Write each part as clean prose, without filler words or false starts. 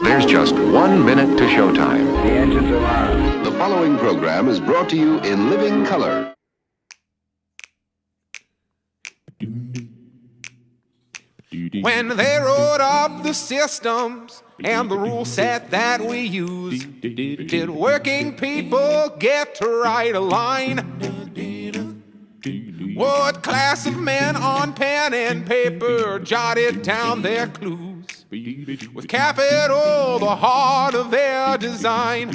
There's just 1 minute to showtime. The engines are on. The following program is brought to you in living color. When they wrote up the systems and the rule set that we use, did working people get to write a line? What class of men on pen and paper jotted down their clues? With capital the heart of their design.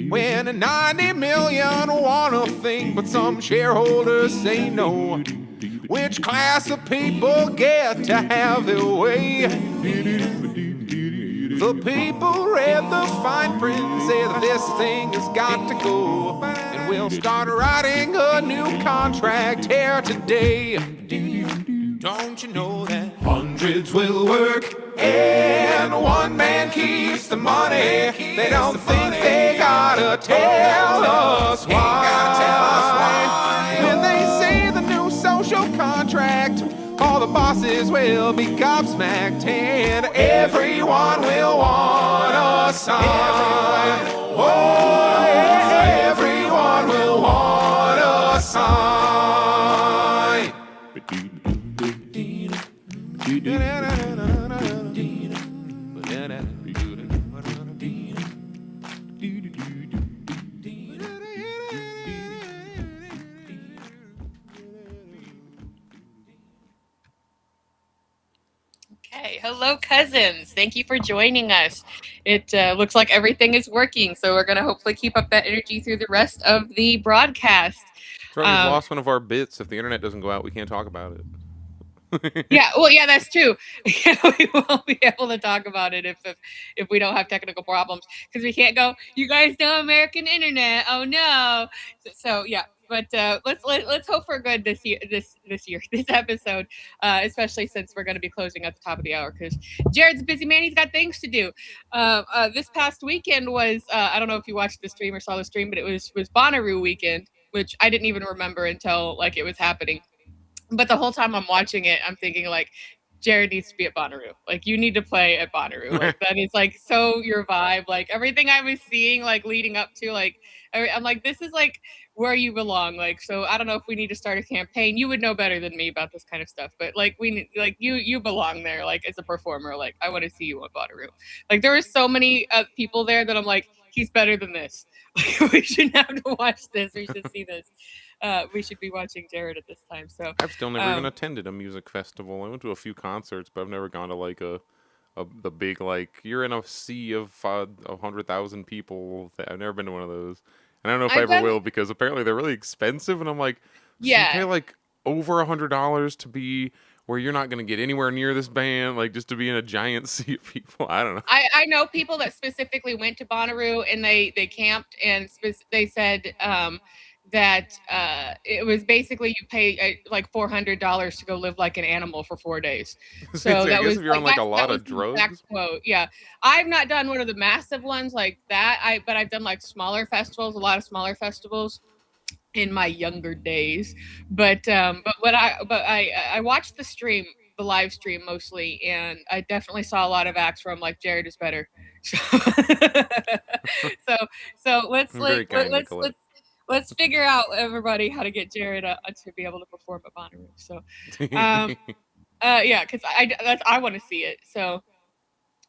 When 90 million want a thing, but some shareholders say no, which class of people get to have their way? The people read the fine print, say that this thing has got to go, and we'll start writing a new contract here today. Don't you know that hundreds will work and one man keeps the money? They don't think they gotta tell us why. When they say the new social contract, all the bosses will be gobsmacked and everyone will want a sign. Oh, yeah, everyone will want a sign. Okay, hello cousins. Thank you for joining us. It looks like everything is working, so we're going to hopefully keep up that energy through the rest of the broadcast. That's right, we've lost one of our bits. If the internet doesn't go out, we can't talk about it. Yeah, well, yeah, that's true. We won't be able to talk about it if we don't have technical problems, because we can't go, you guys know American internet. Oh no. So yeah. But let's hope for good this episode, especially since we're going to be closing at the top of the hour because Jared's a busy man. He's got things to do. This past weekend was I don't know if you watched the stream or saw the stream, but it was Bonnaroo weekend, which I didn't even remember until like it was happening. But the whole time I'm watching it, I'm thinking like, Jared needs to be at Bonnaroo. Like, you need to play at Bonnaroo. Like, that is like so your vibe. Like everything I was seeing, like leading up to, like I'm like, this is like where you belong. Like, so I don't know if we need to start a campaign. You would know better than me about this kind of stuff. But like you belong there. Like as a performer. Like I want to see you at Bonnaroo. Like there were so many people there that I'm like, he's better than this. Like, we shouldn't have to watch this. We should see this. We should be watching Jared at this time. So I've still never even attended a music festival. I went to a few concerts, but I've never gone to like the big, like, you're in a sea of 100,000 people. I've never been to one of those, and I don't know if I ever will, because apparently they're really expensive. And I'm like, yeah, you pay like over $100 to be where you're not going to get anywhere near this band, like just to be in a giant sea of people. I don't know. I know people that specifically went to Bonnaroo and they camped, and they said that it was basically you pay like $400 to go live like an animal for 4 days. So I that guess was if you're on like a lot of drugs. Quote. Yeah, I've not done one of the massive ones like that. But I've done like smaller festivals, a lot of smaller festivals in my younger days. But I watched the live stream mostly, and I definitely saw a lot of acts where I'm like, Jared is better. So let's figure out, everybody, how to get Jared to be able to perform at Bonnaroo. So, yeah, because I want to see it. So,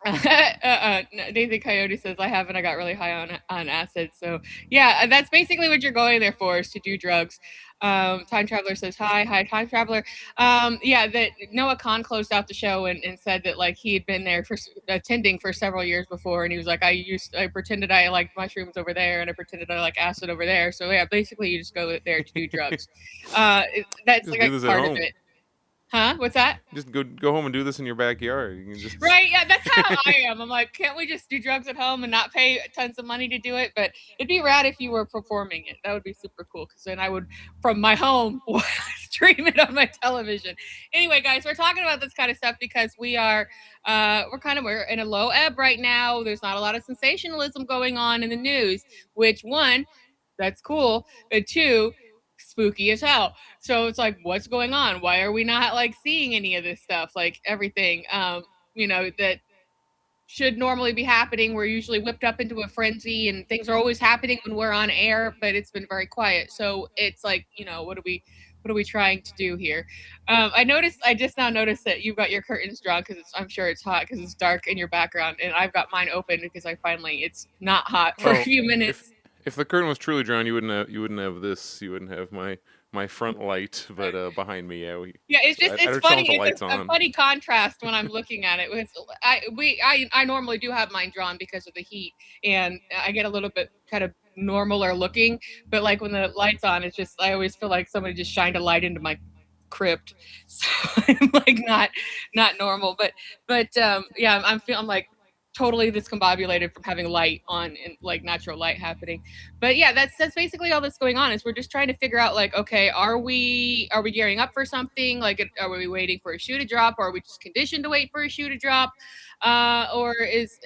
Nathan Coyote says I haven't. I got really high on acid. So, yeah, that's basically what you're going there for, is to do drugs. Time Traveler says hi Time Traveler. Yeah, that Noah Khan closed out the show and said that like he had been there for attending for several years before, and he was like, I pretended I liked mushrooms over there, and I pretended I like acid over there. So yeah, basically you just go there to do drugs. That's like a part of it. Huh? What's that? Just go home and do this in your backyard. You can just... Right, yeah, that's how I am. I'm like, can't we just do drugs at home and not pay tons of money to do it? But it'd be rad if you were performing it. That would be super cool, because then I would, from my home, stream it on my television. Anyway, guys, we're talking about this kind of stuff because we're in a low ebb right now. There's not a lot of sensationalism going on in the news, which, one, that's cool, but two, spooky as hell. So it's like, what's going on? Why are we not like seeing any of this stuff? Like everything, that should normally be happening. We're usually whipped up into a frenzy, and things are always happening when we're on air, but it's been very quiet. So it's like, what are we trying to do here? I just now noticed that you've got your curtains drawn because I'm sure it's hot because it's dark in your background, and I've got mine open because it's not hot for a Well, few if minutes. if the curtain was truly drawn, you wouldn't have this. You wouldn't have my front light, but behind me, yeah, Yeah, I it's don't tell funny. them the It's lights a on. funny contrast when I'm looking at it. I normally do have mine drawn because of the heat, and I get a little bit kind of normaler looking. But like when the lights on, it's just I always feel like somebody just shined a light into my crypt. So I'm like not normal. But yeah, I'm like totally discombobulated from having light on and like natural light happening. But yeah, that's basically all that's going on is we're just trying to figure out like, okay, are we gearing up for something? Like, are we waiting for a shoe to drop, or are we just conditioned to wait for a shoe to drop? Or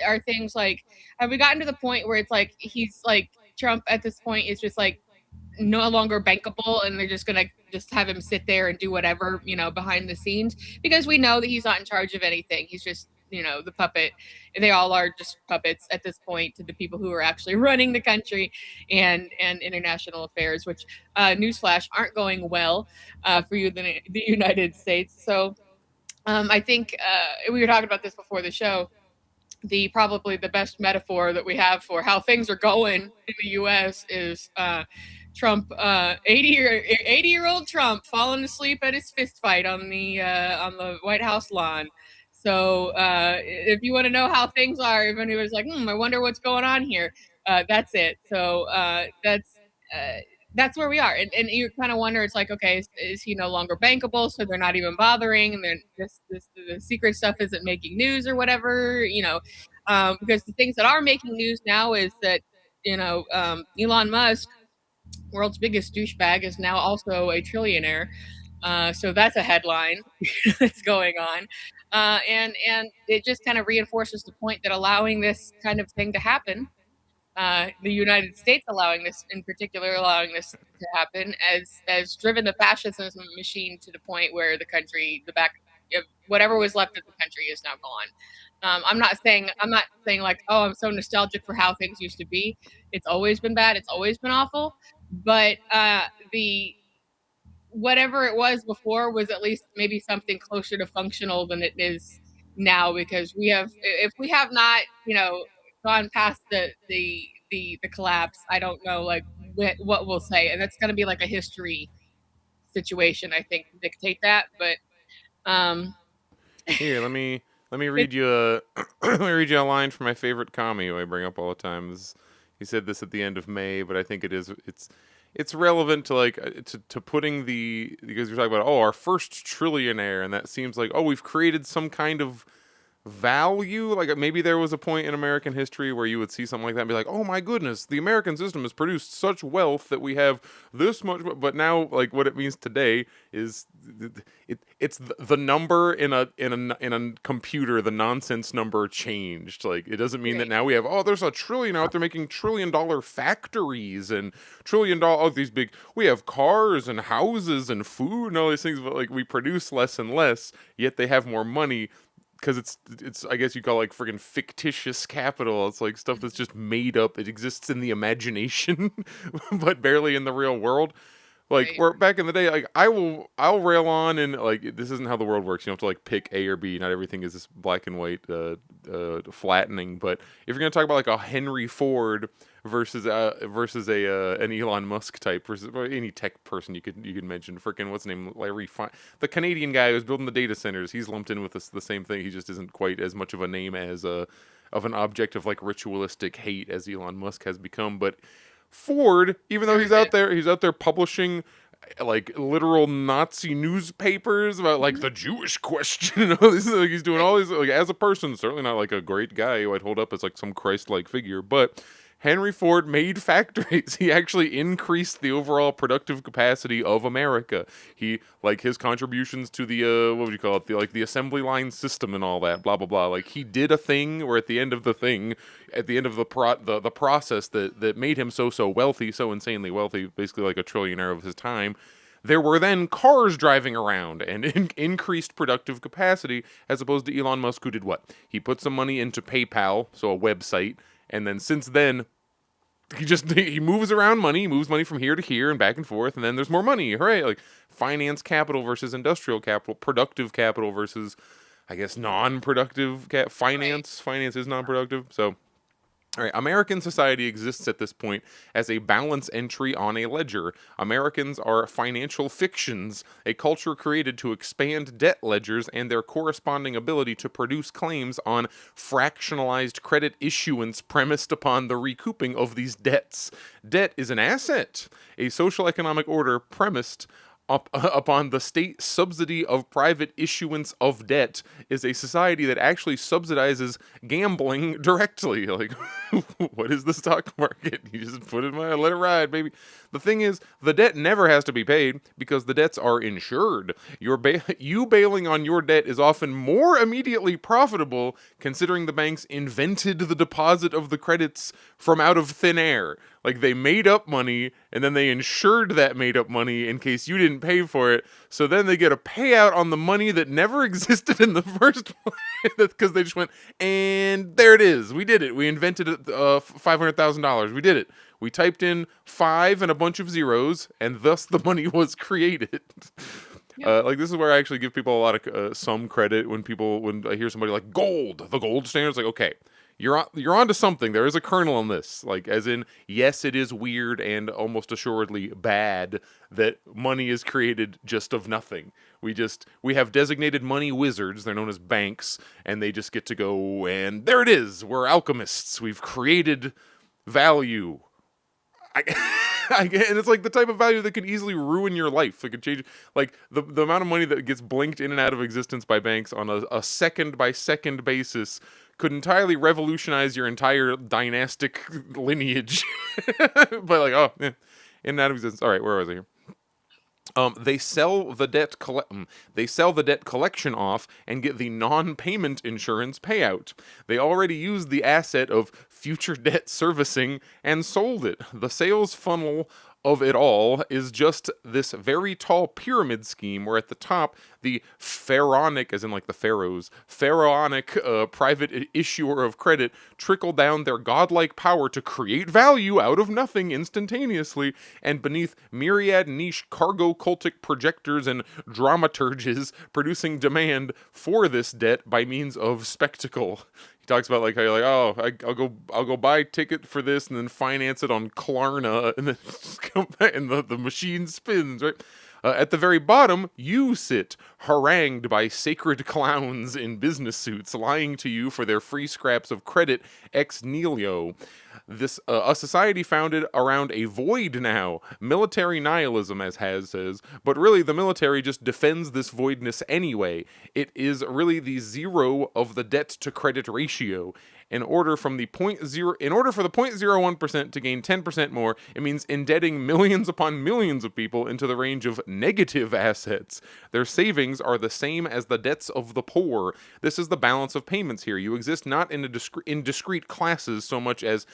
are things like, have we gotten to the point where it's like he's like Trump at this point is just like no longer bankable, and they're just gonna just have him sit there and do whatever, behind the scenes, because we know that he's not in charge of anything. He's just, the puppet. They all are just puppets at this point to the people who are actually running the country and international affairs, which newsflash aren't going well for you the United States. So I think we were talking about this before the show. Probably the best metaphor that we have for how things are going in the U.S. is Trump, 80-year-old Trump falling asleep at his fist fight on the White House lawn. So if you want to know how things are, if anyone's like, I wonder what's going on here, that's it. So that's where we are, and you kind of wonder. It's like, okay, is he no longer bankable? So they're not even bothering, and then the secret stuff isn't making news or whatever, because the things that are making news now is that Elon Musk, world's biggest douchebag, is now also a trillionaire. So that's a headline that's going on, and it just kind of reinforces the point that allowing this kind of thing to happen, the United States allowing this to happen, as driven the fascism machine to the point where the country, whatever was left of the country, is now gone. I'm not saying like, oh, I'm so nostalgic for how things used to be. It's always been bad. It's always been awful. But the whatever it was before was at least maybe something closer to functional than it is now, because if we have not, gone past the collapse, I don't know like what we'll say, and that's going to be like a history situation, I think, to dictate that. But um Here, let me it, read you a let me read you a line from my favorite commie who I bring up all the time. He said this at the end of May, but I think it's relevant to like to putting because you're talking about, oh, our first trillionaire, and that seems like, oh, we've created some kind of value. Like maybe there was a point in American history where you would see something like that and be like, oh my goodness, the American system has produced such wealth that we have this much. But now, like, what it means today is it's the number in a computer. The nonsense number changed. Like, it doesn't mean that right. now we have, oh, there's a trillion out there making $1 trillion factories and $1 trillion, oh, these big, we have cars and houses and food and all these things, but like we produce less and less, yet they have more money because it's I guess you call it like friggin' fictitious capital. It's like stuff that's just made up. It exists in the imagination, but barely in the real world. Like, Right. where back in the day, like I'll rail on, and like this isn't how the world works. You don't have to like pick A or B. Not everything is this black and white flattening. But if you're gonna talk about like a Henry Ford versus a an Elon Musk type versus any tech person you could mention, freaking what's his name, the Canadian guy who's building the data centers. He's lumped in with the same thing. He just isn't quite as much of a name as of an object of like ritualistic hate as Elon Musk has become, but Ford, even though he's out there publishing like literal Nazi newspapers about like the Jewish question. Like, he's doing all these, like, as a person, certainly not like a great guy who I'd hold up as like some Christ-like figure, but Henry Ford made factories. He actually increased the overall productive capacity of America. He, like, his contributions to the what would you call it, the assembly line system and all that, blah blah blah. Like, he did a thing where at the end of the thing, at the end of the process that made him so wealthy, so insanely wealthy, basically like a trillionaire of his time. There were then cars driving around and increased productive capacity, as opposed to Elon Musk, who did what? He put some money into PayPal, so a website, and then since then, he moves around money, he moves money from here to here and back and forth, and then there's more money. Hooray! Like finance capital versus industrial capital, productive capital versus, I guess, non-productive finance. Right. Finance is non-productive, so. All right, American society exists at this point as a balance entry on a ledger. Americans are financial fictions, a culture created to expand debt ledgers and their corresponding ability to produce claims on fractionalized credit issuance premised upon the recouping of these debts. Debt is an asset, a social economic order premised upon the state subsidy of private issuance of debt is a society that actually subsidizes gambling directly. Like, what is the stock market? You just put it in let it ride, baby. The thing is, the debt never has to be paid because the debts are insured. You bailing on your debt is often more immediately profitable considering the banks invented the deposit of the credits from out of thin air. Like, they made up money, and then they insured that made up money in case you didn't pay for it. So then they get a payout on the money that never existed in the first place. Because they just went, and there it is. We did it. We invented $500,000. We did it. We typed in 5 and a bunch of zeros, and thus the money was created. Like, this is where I actually give people a lot of some credit when I hear somebody like gold, the gold standard. It's like, okay, you're onto something. There is a kernel in this. Like, as in, yes, it is weird and almost assuredly bad that money is created just of nothing. We have designated money wizards. They're known as banks, and they just get to go, and there it is. We're alchemists. We've created value. And it's like the type of value that could easily ruin your life. It could change, like the amount of money that gets blinked in and out of existence by banks on a second by second basis could entirely revolutionize your entire dynastic lineage. But like, oh, yeah, in and out of existence. All right, where was I here? They sell the debt collection off and get the non-payment insurance payout. They already used the asset of future debt servicing and sold it. The sales funnel of it all is just this very tall pyramid scheme where at the top, the pharaonic, as in like the pharaohs, pharaonic private issuer of credit trickle down their godlike power to create value out of nothing instantaneously, and beneath myriad niche cargo cultic projectors and dramaturges producing demand for this debt by means of spectacle. He talks about like how you're like, oh, I'll go buy a ticket for this and then finance it on Klarna and then just come back and the machine spins, right? At the very bottom, you sit, harangued by sacred clowns in business suits, lying to you for their free scraps of credit ex nihilo. This a society founded around a void now, military nihilism, as Has says, but really the military just defends this voidness anyway. It is really the zero of the debt to credit ratio. In order for the 0.01% to gain 10% more, it means indebting millions upon millions of people into the range of negative assets. Their savings are the same as the debts of the poor. This is the balance of payments here. You exist not in discrete classes so much as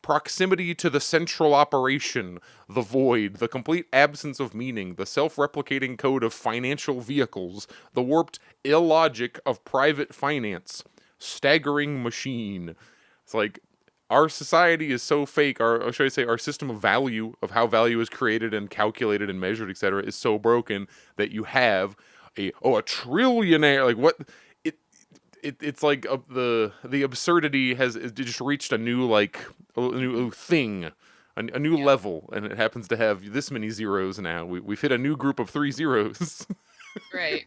proximity to the central operation, the void, the complete absence of meaning, the self-replicating code of financial vehicles, the warped illogic of private finance. Staggering machine. It's like our society is so fake, or should I say our system of value, of how value is created and calculated and measured, etc., is so broken that you have a trillionaire. Like what it's like the absurdity has just reached a new thing, a new level, and it happens to have this many zeros now. We've hit a new group of 3 zeros. Right.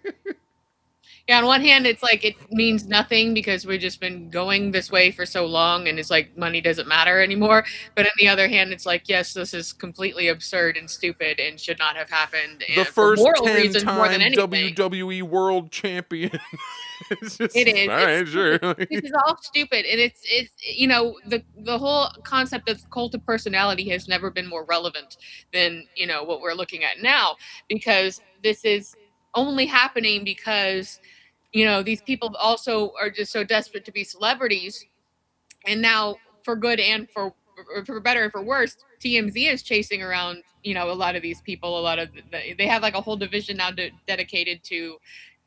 Yeah, on one hand, it's like it means nothing because we've just been going this way for so long and it's like money doesn't matter anymore. But on the other hand, it's like, yes, this is completely absurd and stupid and should not have happened. The and first for moral 10-time WWE World Champion. It's just, it is. All right, sure. This is all stupid. And it's the whole concept of cult of personality has never been more relevant than, what we're looking at now, because this is only happening because these people also are just so desperate to be celebrities, and now for good and for for better or for worse, TMZ is chasing around, a lot of these people. A lot of they have like a whole division now dedicated to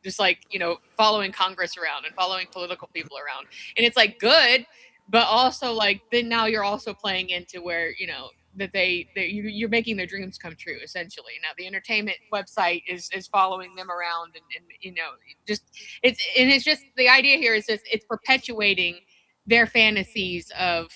just like, following Congress around and following political people around. And it's like good, but also like then now you're also playing into where, that you're making their dreams come true essentially. Now the entertainment website is following them around and just it's just the idea here is just it's perpetuating their fantasies of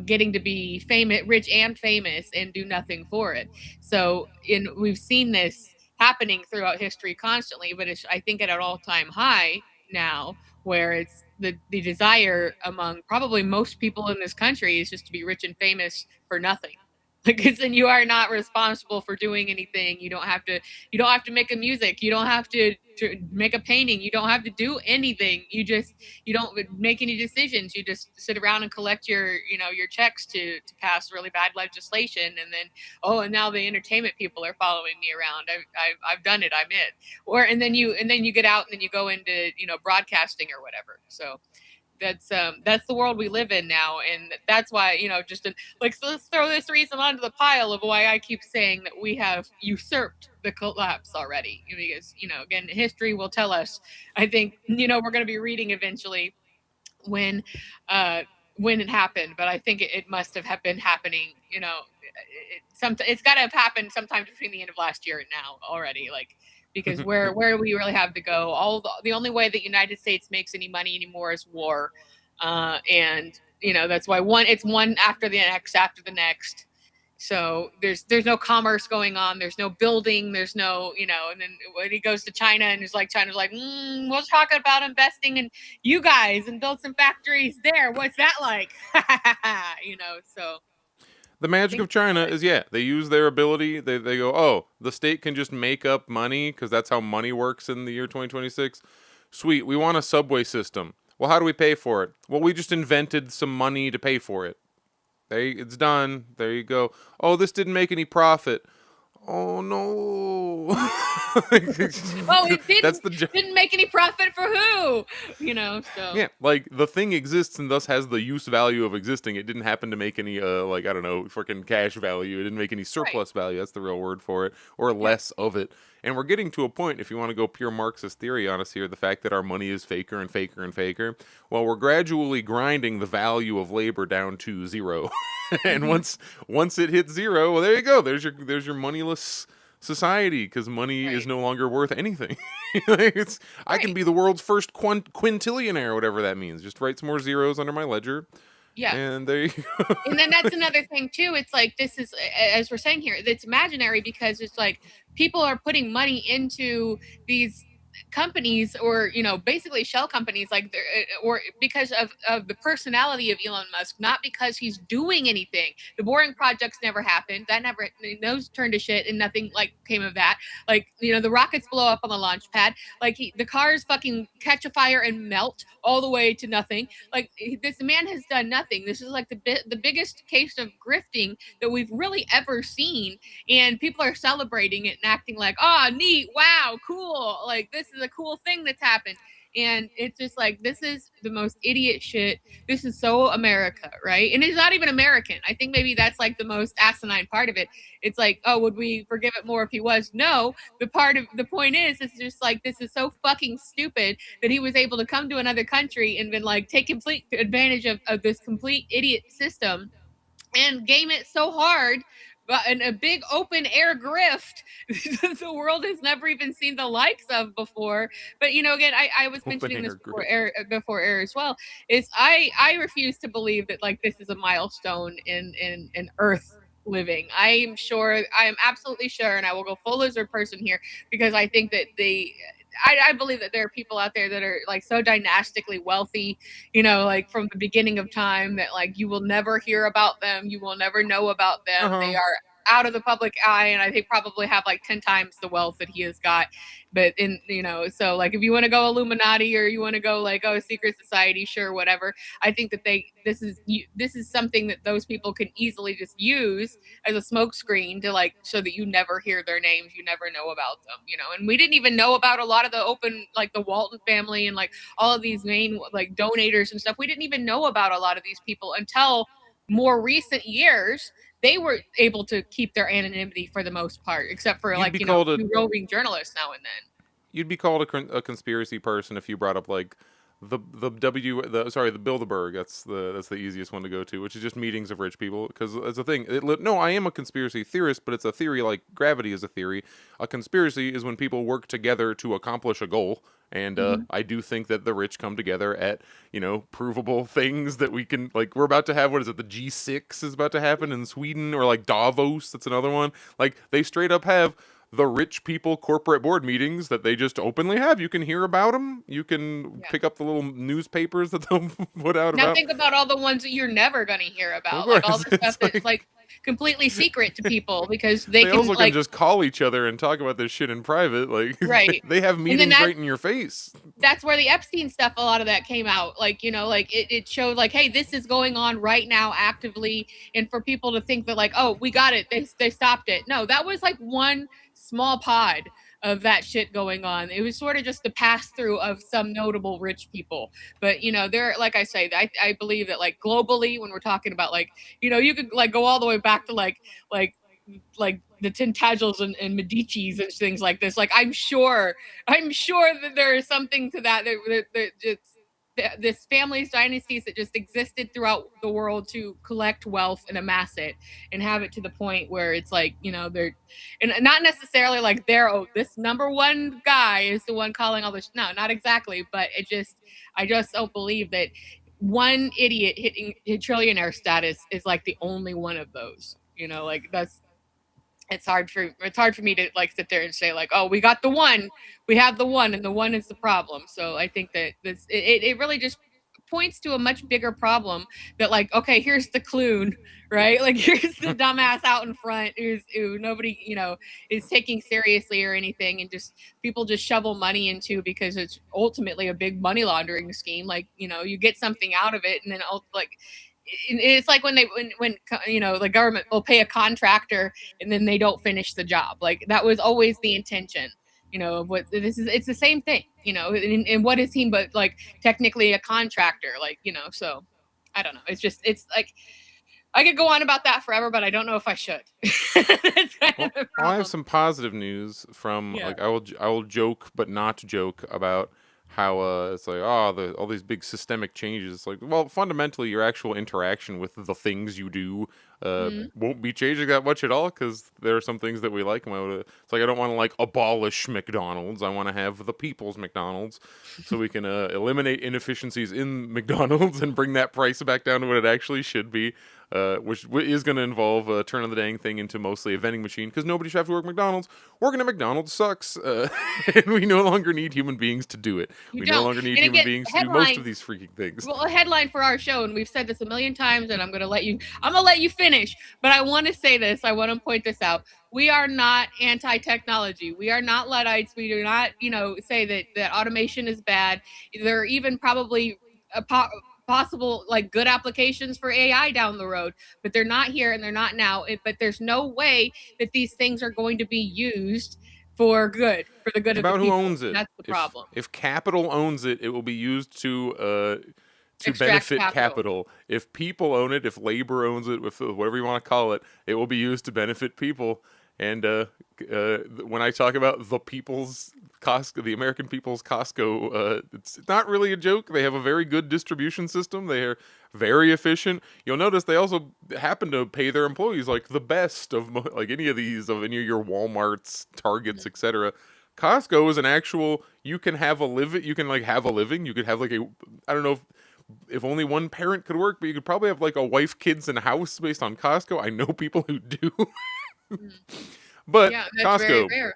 getting to be famous, rich and famous, and do nothing for it. So we've seen this happening throughout history constantly, but it's, I think, at an all-time high now, where it's the desire among probably most people in this country is just to be rich and famous for nothing. Because then you are not responsible for doing anything. You don't have to make a music. You don't have to make a painting. You don't have to do anything. You don't make any decisions. You just sit around and collect your checks to pass really bad legislation. And then, and now the entertainment people are following me around. I've done it. I'm it. And then you get out and then you go into, broadcasting or whatever. So that's the world we live in now, and that's why so let's throw this reason onto the pile of why I keep saying that we have usurped the collapse already, because again, history will tell us. I think we're going to be reading eventually when it happened, but I think it must have been happening. It's got to have happened sometime between the end of last year and now already, like. Because where do we really have to go? The only way that United States makes any money anymore is war, and that's why it's one after the next. So there's no commerce going on. There's no building. There's no And then when he goes to China and it's like China's like, we'll talk about investing in you guys and build some factories there. What's that like? So. The magic of China is, they use their ability. They go, the state can just make up money because that's how money works in the year 2026. Sweet, we want a subway system. Well, how do we pay for it? Well, we just invented some money to pay for it. It's done. There you go. Oh, this didn't make any profit. Oh no! It didn't make any profit for who? So yeah, like the thing exists and thus has the use value of existing. It didn't happen to make any freaking cash value. It didn't make any surplus value. That's the real word for it, or less of it. And we're getting to a point, if you want to go pure Marxist theory on us here, the fact that our money is faker and faker and faker. Well, we're gradually grinding the value of labor down to zero. And once it hits zero, well, there you go. There's your moneyless society, because money is no longer worth anything. I can be the world's first quintillionaire, whatever that means. Just write some more zeros under my ledger. Yeah. And there you go. And then that's another thing too. It's like, this is, as we're saying here, it's imaginary because it's like people are putting money into these companies, or basically shell companies, like or because of the personality of Elon Musk, not because he's doing anything. The boring projects never happened. Those turned to shit and nothing like came of that. Like the rockets blow up on the launch pad, like the cars fucking catch a fire and melt all the way to nothing. Like this man has done nothing. This is like the biggest case of grifting that we've really ever seen, and people are celebrating it and acting like, oh, neat, wow, cool, like this is a cool thing that's happened. And it's just like, this is the most idiot shit. This is so America, right? And it's not even American. I think maybe that's like the most asinine part of it. It's like, oh, would we forgive it more if he was? No. The point is, it's just like, this is so fucking stupid that he was able to come to another country and then like take complete advantage of this complete idiot system and game it so hard. But in a big open air grift the world has never even seen the likes of before. But again, I was mentioning this before air as well, is I refuse to believe that like this is a milestone in Earth living. I am absolutely sure, and I will go full lizard person here, because I think that I believe that there are people out there that are like so dynastically wealthy, like from the beginning of time, that like you will never hear about them. You will never know about them. They are out of the public eye, and they probably have like 10 times the wealth that he has got. But so like if you want to go Illuminati, or you want to go like, secret society, sure, whatever. I think that this is something that those people can easily just use as a smokescreen to like, so that you never hear their names, you never know about them, and we didn't even know about a lot of the open, like the Walton family and like all of these main like donators and stuff. We didn't even know about a lot of these people until more recent years, they were able to keep their anonymity for the most part, except for You'd be called a roving journalists now and then. you'd be called a conspiracy person if you brought up like the Bilderberg. That's the easiest one to go to, which is just meetings of rich people. Because as a thing, no, I am a conspiracy theorist, but it's a theory like gravity is a theory. A conspiracy is when people work together to accomplish a goal. And I do think that the rich come together at, provable things that we can, like, we're about to have, what is it, the G6 is about to happen in Sweden, or like Davos, that's another one. Like, they straight up have the rich people corporate board meetings that they just openly have. You can hear about them. You can pick up the little newspapers that they'll put out Now about. think about all the ones that you're never going to hear about, like all the stuff that's like completely secret to people because they can also can just call each other and talk about this shit in private. Like, right. they have meetings right in your face. That's where the Epstein stuff, a lot of that came out. Like, it showed like, hey, this is going on right now actively. And for people to think that like, oh, we got it. They stopped it. No, that was like one small pod of that shit going on. It was sort of just the pass through of some notable rich people. But, they're, like I say, I believe that like globally, when we're talking about like, you could like go all the way back to like the Tintagels and Medicis and things like this. Like, I'm sure that there is something to that. This family's dynasties that just existed throughout the world to collect wealth and amass it and have it to the point where it's like, they're, and not necessarily like this number one guy is the one calling all this. No, not exactly. But I just don't believe that one idiot hitting trillionaire status is like the only one of those, like it's hard for me to like sit there and say like, oh, we have the one and the one is the problem. So I think that it really just points to a much bigger problem that like, okay, here's the clown, right? Like, here's the dumbass out in front who nobody, is taking seriously or anything. And just people just shovel money into because it's ultimately a big money laundering scheme. Like, you get something out of it and then like, it's like when the government will pay a contractor and then they don't finish the job. Like, that was always the intention, of what this is. It's the same thing, and what is he but like technically a contractor, like, so I don't know. It's like, I could go on about that forever, but I don't know if I should. That's kind of the problem. I have some positive news from like I will joke but not joke about how it's like, all these big systemic changes. It's like, well, fundamentally your actual interaction with the things you do won't be changing that much at all, because there are some things that we like. It's like, I don't want to like abolish McDonald's. I want to have the people's McDonald's, so we can eliminate inefficiencies in McDonald's and bring that price back down to what it actually should be. Which is going to involve turning the dang thing into mostly a vending machine, because nobody should have to work at McDonald's. Working at McDonald's sucks, and we no longer need human beings to do it. No longer need human beings to do most of these freaking things. Well, a headline for our show, and we've said this a million times, and I'm going to let you finish, but I want to say this. I want to point this out. We are not anti-technology. We are not Luddites. We do not, say that automation is bad. There are even probably possible like good applications for AI down the road, but they're not here and they're not now. But there's no way that these things are going to be used for the good of the people. Who owns it. That's the problem. If capital owns it, it will be used to benefit capital. If people own it, if labor owns it, with whatever you want to call it, it will be used to benefit people. And when I talk about the people's Costco, the American people's Costco, it's not really a joke. They have a very good distribution system. They are very efficient. You'll notice they also happen to pay their employees like the best of like any of your Walmarts, Targets, etc. Costco is an actual. You can have a living. You can like have a living. You could have like I don't know if only one parent could work, but you could probably have like a wife, kids, and a house based on Costco. I know people who do. But Costco, very rare.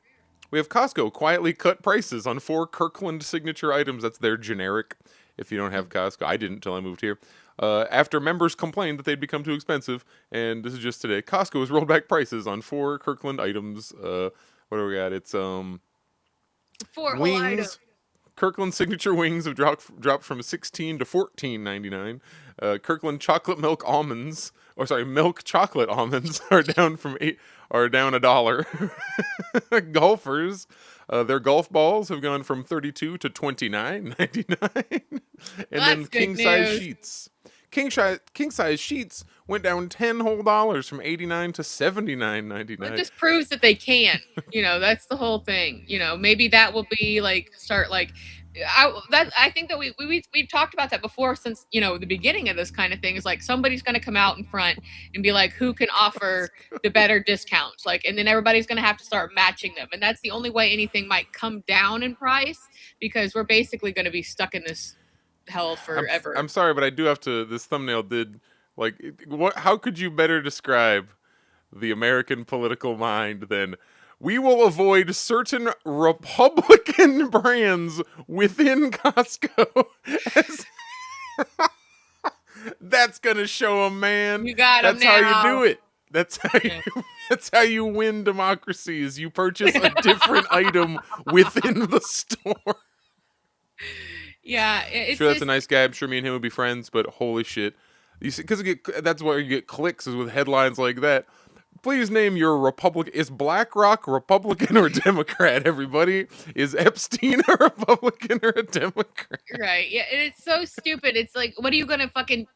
We have Costco quietly cut prices on 4 Kirkland signature items. That's their generic. If you don't have Costco, I didn't until I moved here. After members complained that they'd become too expensive, and this is just today, Costco has rolled back prices on 4 Kirkland items. What do we got? It's 4 wings. items. Kirkland signature wings have dropped from $16 to $14.99. Kirkland chocolate milk almonds, milk chocolate almonds are down $1. Golfers, their golf balls have gone from $32 to $29.99. And then king size sheets. King size sheets went down 10 whole dollars from 89 to 79.99. It just proves that they can. That's the whole thing. Maybe that will be like start like. I think that we've talked about that before since the beginning of this kind of thing is like somebody's going to come out in front and be like who can offer the better discounts, like, and then everybody's going to have to start matching them, and that's the only way anything might come down in price, because we're basically going to be stuck in this hell forever. I'm sorry, but I do have to. This thumbnail did like what? How could you better describe the American political mind than we will avoid certain Republican brands within Costco? That's gonna show them, man. You got 'em That's how now. you do it. That's how that's how you win democracy. Is you purchase a different item within the store. Yeah, it's Sure, that's just, a nice guy. I'm sure me and him would be friends, but holy shit. You see, because that's where you get clicks, is with headlines like that. Please name your Republican. Is BlackRock Republican or Democrat, everybody? Is Epstein a Republican or a Democrat? right. Yeah, and it's so stupid. It's like, what are you gonna fucking,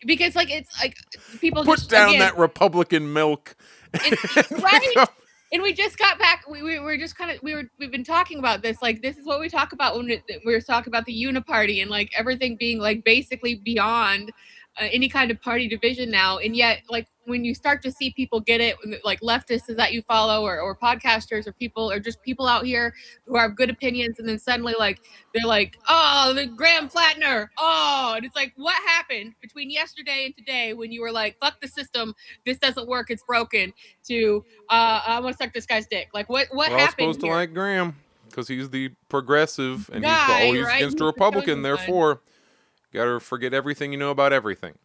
because like it's like people Put just down again, that Republican milk. right. And we just got back. We were just kind of we've been talking about this. Like, this is what we talk about when we were talking about the uniparty and like everything being like basically beyond any kind of party division now. And yet, like, when you start to see people get it, like leftists that you follow, or podcasters, or people, or just people out here who have good opinions, and then suddenly like they're like, oh, the Graham Plattner, oh, and it's like, what happened between yesterday and today when you were like, fuck the system, this doesn't work, it's broken, to I want to suck this guy's dick? Like, what We're all happened supposed to here? like Graham because he's the progressive and Guy, he's right? against He's a the Republican. chosen one. Therefore, gotta forget everything you know about everything.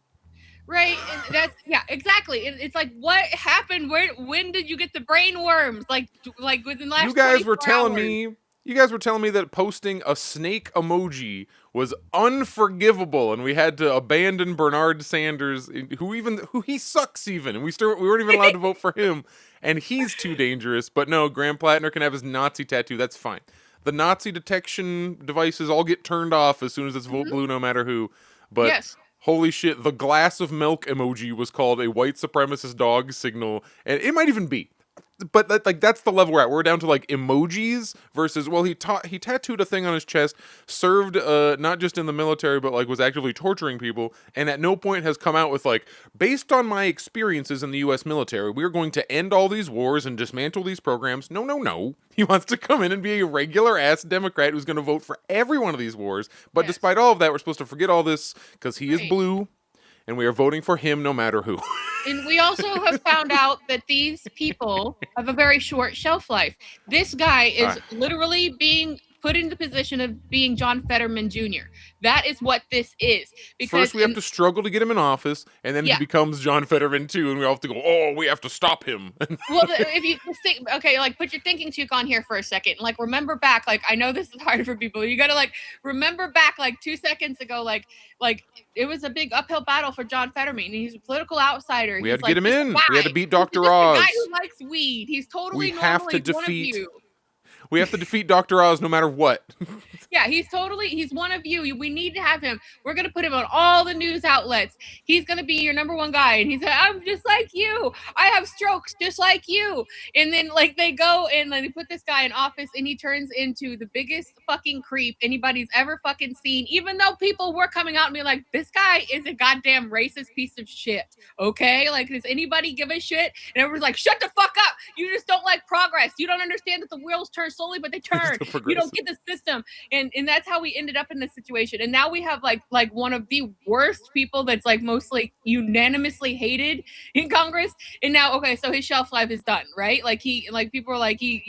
Right, and that's exactly. And it's like, what happened? When did you get the brain worms? Like within the last. You guys were 24 telling hours. me. You guys were telling me that posting a snake emoji was unforgivable, and we had to abandon Bernard Sanders, who he sucks even, and we weren't even allowed to vote for him, and he's too dangerous. But no, Graham Plattner can have his Nazi tattoo. That's fine. The Nazi detection devices all get turned off as soon as it's vote blue, no matter who. But Yes. holy shit, the glass of milk emoji was called a white supremacist dog signal, and it might even be. But that's the level we're at. We're down to like emojis versus, well, he tattooed a thing on his chest, served not just in the military, but like was actively torturing people, and at no point has come out with like, based on my experiences in the U.S. military, we're going to end all these wars and dismantle these programs. No. He wants to come in and be a regular ass Democrat who's going to vote for every one of these wars. But Yes. despite all of that, we're supposed to forget all this because he is Right. blue, and we are voting for him no matter who. And we also have found out that these people have a very short shelf life. This guy is literally being put in the position of being John Fetterman Jr. That is what this is. Because First, we have to struggle to get him in office, and then Yeah. he becomes John Fetterman too, and we all have to go, oh, we have to stop him. well, if you just think, okay, like put your thinking tube on here for a second. Like, remember back, like, I know this is hard for people. You got to like remember back like 2 seconds ago, like it was a big uphill battle for John Fetterman. He's a political outsider. We He's had to get him just a in. guy. We had to beat He's Dr. just a Oz. guy who likes weed. He's totally We normal. have to He's one of defeat- you. We have to defeat Dr. Oz no matter what. Yeah, he's one of you. We need to have him. We're going to put him on all the news outlets. He's going to be your number one guy. And he's like, I'm just like you. I have strokes just like you. And then like they go and like, they put this guy in office, and he turns into the biggest fucking creep anybody's ever fucking seen. Even though people were coming out and being like, this guy is a goddamn racist piece of shit. Okay? Like, does anybody give a shit? And everyone's like, shut the fuck up. You just don't like progress. You don't understand that the wheels turn slowly, but they turn. You don't get the system. And that's how we ended up in this situation. And now we have like one of the worst people that's like mostly unanimously hated in Congress. And now, okay, so his shelf life is done, right? Like people are like he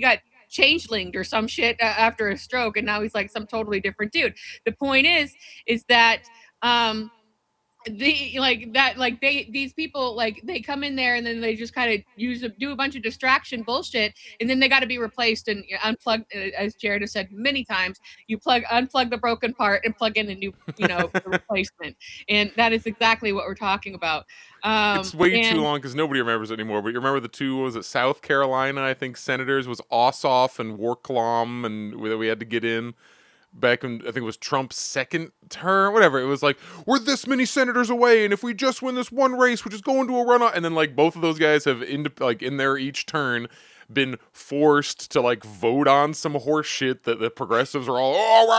got changelinged or some shit after a stroke, and now he's like some totally different dude. The point is that these people, like, they come in there and then they just kind of do a bunch of distraction bullshit, and then they got to be replaced and unplugged, as Jared has said many times. You unplug the broken part and plug in a new the replacement, and that is exactly what we're talking about. It's way too long because nobody remembers it anymore. But you remember the two, was it South Carolina, I think, senators was Ossoff and Warklom, and that we had to get in. back in, I think it was Trump's second term, whatever. It was like, we're this many senators away, and if we just win this one race, we're just going to a runoff. And then like both of those guys have in their each turn been forced to like vote on some horse shit that the progressives are all,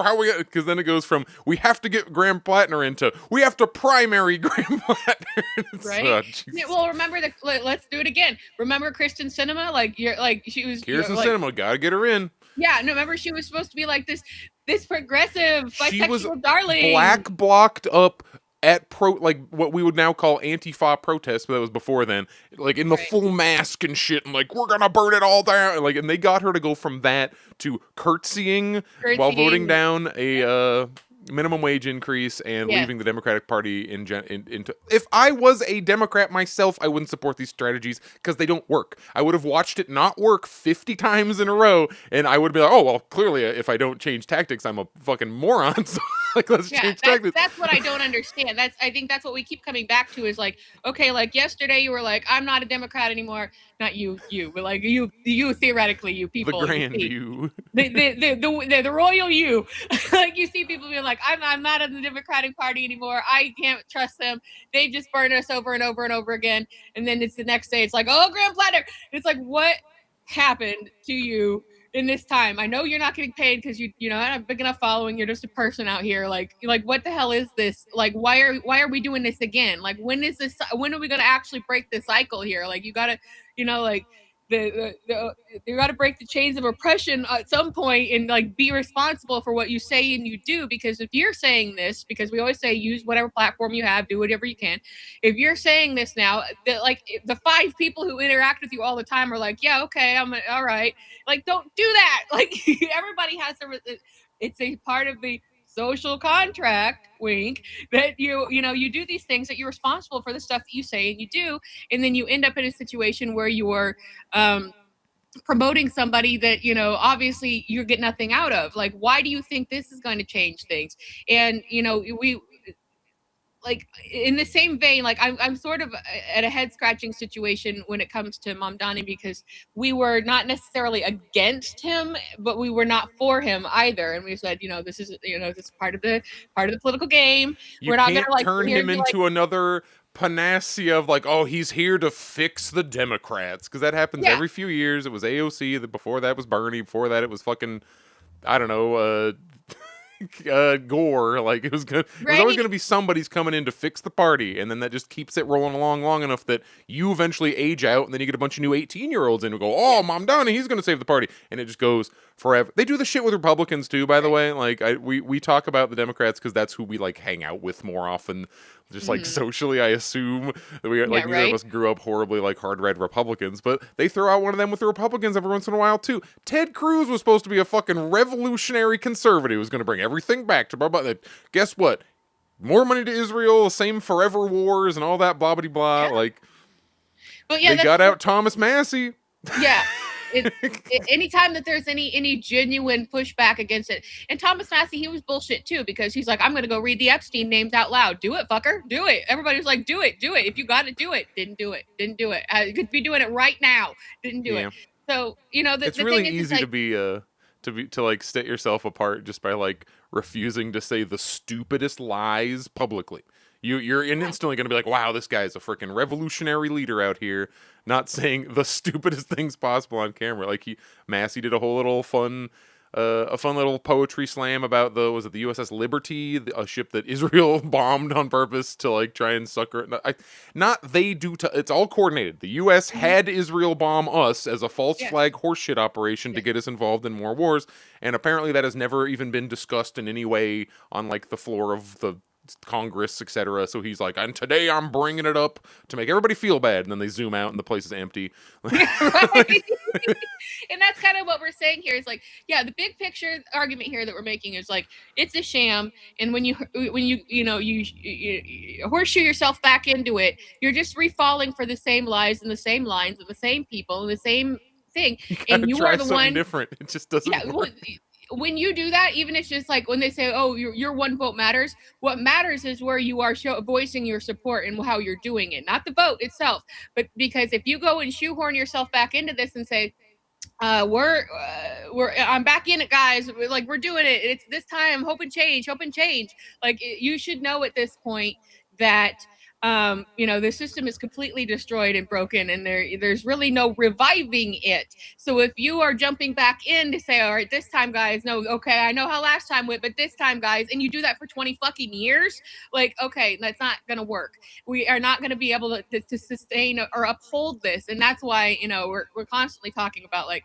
how we, because then it goes from we have to get Graham Plattner into we have to primary Graham Plattner. Right. Well, remember let's do it again. Remember Kristen Sinema? Like you're like she was Kirsten like, Sinema, gotta get her in. Yeah, no, remember she was supposed to be like this progressive bisexual darling. Black blocked up at like what we would now call Antifa protests, but that was before then. Like in the full mask and shit, and like we're gonna burn it all down. And, like, and they got her to go from that to curtsying while voting down a minimum wage increase and leaving the Democratic Party into. If I was a Democrat myself, I wouldn't support these strategies because they don't work. I would have watched it not work 50 times in a row, and I would be like, oh well, clearly if I don't change tactics, I'm a fucking moron. So like, let's change tactics. That's what I don't understand. I think that's what we keep coming back to is like, okay, like yesterday you were like, I'm not a Democrat anymore. Not you, but like you theoretically, you people, the grand you, the royal you. Like you see people being like, I'm not in the Democratic Party anymore. I can't trust them. They just burn us over and over and over again. And then it's the next day. It's like, oh, Graham Plattner. It's like, what happened to you in this time? I know you're not getting paid because you know I have a big enough following. You're just a person out here. Like what the hell is this? Like why are we doing this again? Like when are we gonna actually break the cycle here? Like you gotta, you know, like you got to break the chains of oppression at some point and like be responsible for what you say and you do. Because if you're saying this, because we always say use whatever platform you have, do whatever you can. If you're saying this now, that like the 5 people who interact with you all the time are like, yeah, okay, I'm all right. Like don't do that. Like everybody has to. It's a part of the social contract, wink, that you do these things, that you're responsible for the stuff that you say and you do, and then you end up in a situation where you're promoting somebody that obviously you get nothing out of. Like, why do you think this is going to change things? And we like in the same vein, like I'm sort of at a head scratching situation when it comes to Mamdani, because we were not necessarily against him, but we were not for him either. And we said, this is part of the political game. We're not going to like turn him into another panacea of like, oh, he's here to fix the Democrats, because that happens every few years. It was AOC. Before that was Bernie. Before that it was fucking, I don't know, Gore. Like it was good. Right? There's always going to be somebody's coming in to fix the party, and then that just keeps it rolling along long enough that you eventually age out, and then you get a bunch of new 18-year-olds in who go, oh, Mamdani, he's going to save the party, and it just goes forever. They do the shit with Republicans too, by the way. Like we talk about the Democrats because that's who we like hang out with more often. Just like socially, I assume that we like neither of us grew up horribly like hard red Republicans, but they throw out one of them with the Republicans every once in a while too. Ted Cruz was supposed to be a fucking revolutionary conservative, who's going to bring everything back to blah, blah. Guess what? More money to Israel, same forever wars and all that blah blah blah. Yeah. Like, they got out Thomas Massey. Yeah. Anytime that there's any genuine pushback against it, and Thomas Massey, he was bullshit too, because he's like, I'm gonna go read the Epstein names out loud. Do it, fucker, do it. Everybody was like, do it. If you got to do it. Didn't do it. I could be doing it right now. Didn't do it. So it's really easy to like set yourself apart just by like refusing to say the stupidest lies publicly. You're instantly going to be like, wow, this guy's a freaking revolutionary leader out here, not saying the stupidest things possible on camera. Like Massey did a whole little fun little poetry slam about the USS Liberty, a ship that Israel bombed on purpose to like try and sucker it. It's all coordinated. The U.S. had Israel bomb us as a false flag horseshit operation to get us involved in more wars, and apparently that has never even been discussed in any way on like the floor of the Congress, etc. So he's like, and today I'm bringing it up to make everybody feel bad, and then they zoom out and the place is empty. Right. And that's kind of what we're saying here is like, the big picture argument here that we're making is like, it's a sham, and when you horseshoe yourself back into it, you're just refalling for the same lies and the same lines and the same people and the same thing, and you are the one different. It just doesn't work. When you do that, even if it's just like when they say, oh, your one vote matters, what matters is where you are voicing your support and how you're doing it, not the vote itself. But because if you go and shoehorn yourself back into this and say, I'm back in it, guys. We're doing it. It's this time. Hope and change. Like you should know at this point that the system is completely destroyed and broken, and there's really no reviving it. So if you are jumping back in to say, all right, this time, guys, no, okay, I know how last time went, but this time, guys, and you do that for 20 fucking years, like, okay, that's not gonna work. We are not gonna be able to sustain or uphold this, and that's why we're constantly talking about like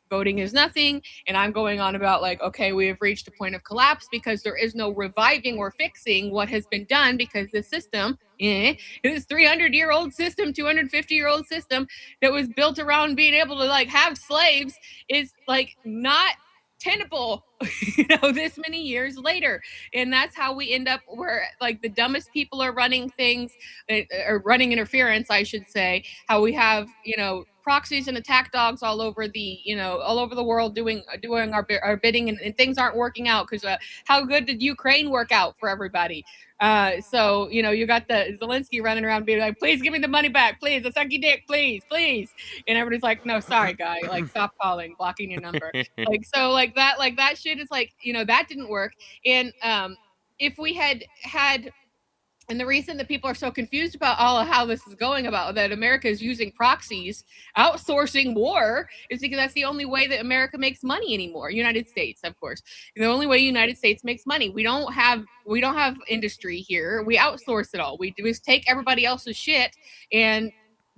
voting is nothing, and I'm going on about like, okay, we have reached a point of collapse because there is no reviving or fixing what has been done, because the system this 300-year-old system, 250-year-old system that was built around being able to like have slaves is like not tenable this many years later. And that's how we end up where like the dumbest people are running things, or running interference, I should say. How we have proxies and attack dogs all over the world doing our bidding, and things aren't working out because how good did Ukraine work out for everybody? So you got the Zelensky running around being like, please give me the money back, please, the sucky dick, please, and everybody's like, no, sorry, guy, like, stop calling, blocking your number. Like, so like that shit is like, that didn't work. And if we had and the reason that people are so confused about all of how this is going, about that America is using proxies, outsourcing war, is because that's the only way that America makes money anymore. United States, of course, the only way United States makes money. We don't have industry here. We outsource it all. We just take everybody else's shit and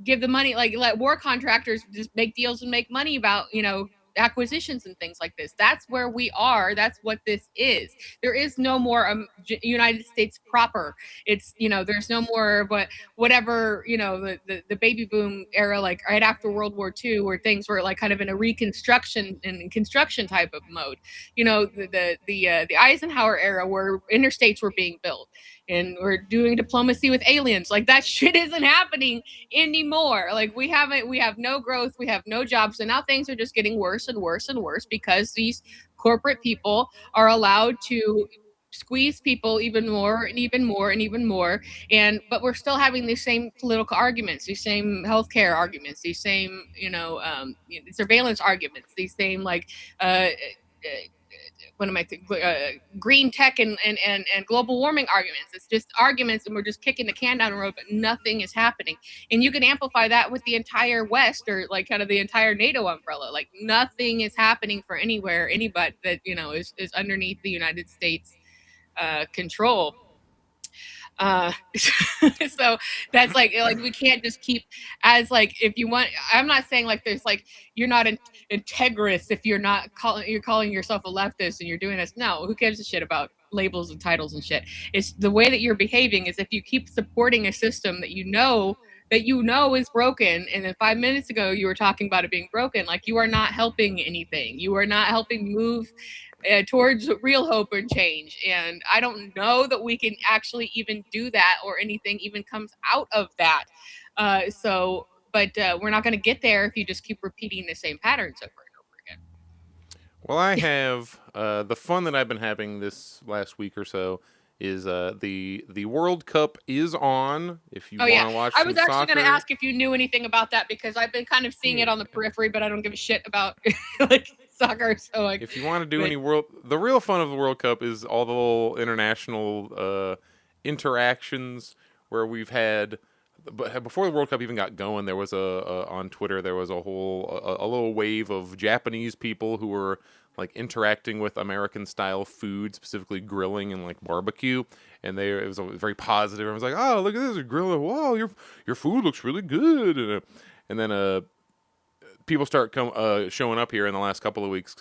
give the money, like let war contractors just make deals and make money about acquisitions and things like this. That's where we are. That's what this is. There is no more United States proper. It's there's no more whatever the baby boom era, like right after World War II, where things were like kind of in a reconstruction and construction type of mode. The Eisenhower era, where interstates were being built and we're doing diplomacy with aliens. Like that shit isn't happening anymore. Like we have no growth, we have no jobs, and now things are just getting worse and worse and worse because these corporate people are allowed to squeeze people even more and even more and even more. But we're still having these same political arguments, these same healthcare arguments, these same surveillance arguments, these same like what am I thinking? Green tech and global warming arguments. It's just arguments, and we're just kicking the can down the road, but nothing is happening. And you can amplify that with the entire West, or like kind of the entire NATO umbrella. Like nothing is happening for anybody that is underneath the United States control. So that's like we can't just keep as like, if you want, I'm not saying like there's like you're not integrous if you're calling yourself a leftist and you're doing this. No, who gives a shit about labels and titles and shit? It's the way that you're behaving. Is if you keep supporting a system that you know is broken, and then 5 minutes ago you were talking about it being broken, like you are not helping anything. You are not helping move towards real hope and change. And I don't know that we can actually even do that, or anything even comes out of that. But we're not going to get there if you just keep repeating the same patterns over and over again. Well, I have the fun that I've been having this last week or so is the World Cup is on. If you want to watch I was some actually going to soccer. ask if you knew anything about that, because I've been kind of seeing it on the periphery, but I don't give a shit about like soccer. So like, if you want to do the real fun of the World Cup is all the little international interactions where we've had. But before the World Cup even got going, there was on Twitter there was a little wave of Japanese people who were like interacting with American style food, specifically grilling and like barbecue, and it was very positive. Everyone's like, "Oh, look at this, grilling! Wow, your food looks really good." And then people start showing up here in the last couple of weeks.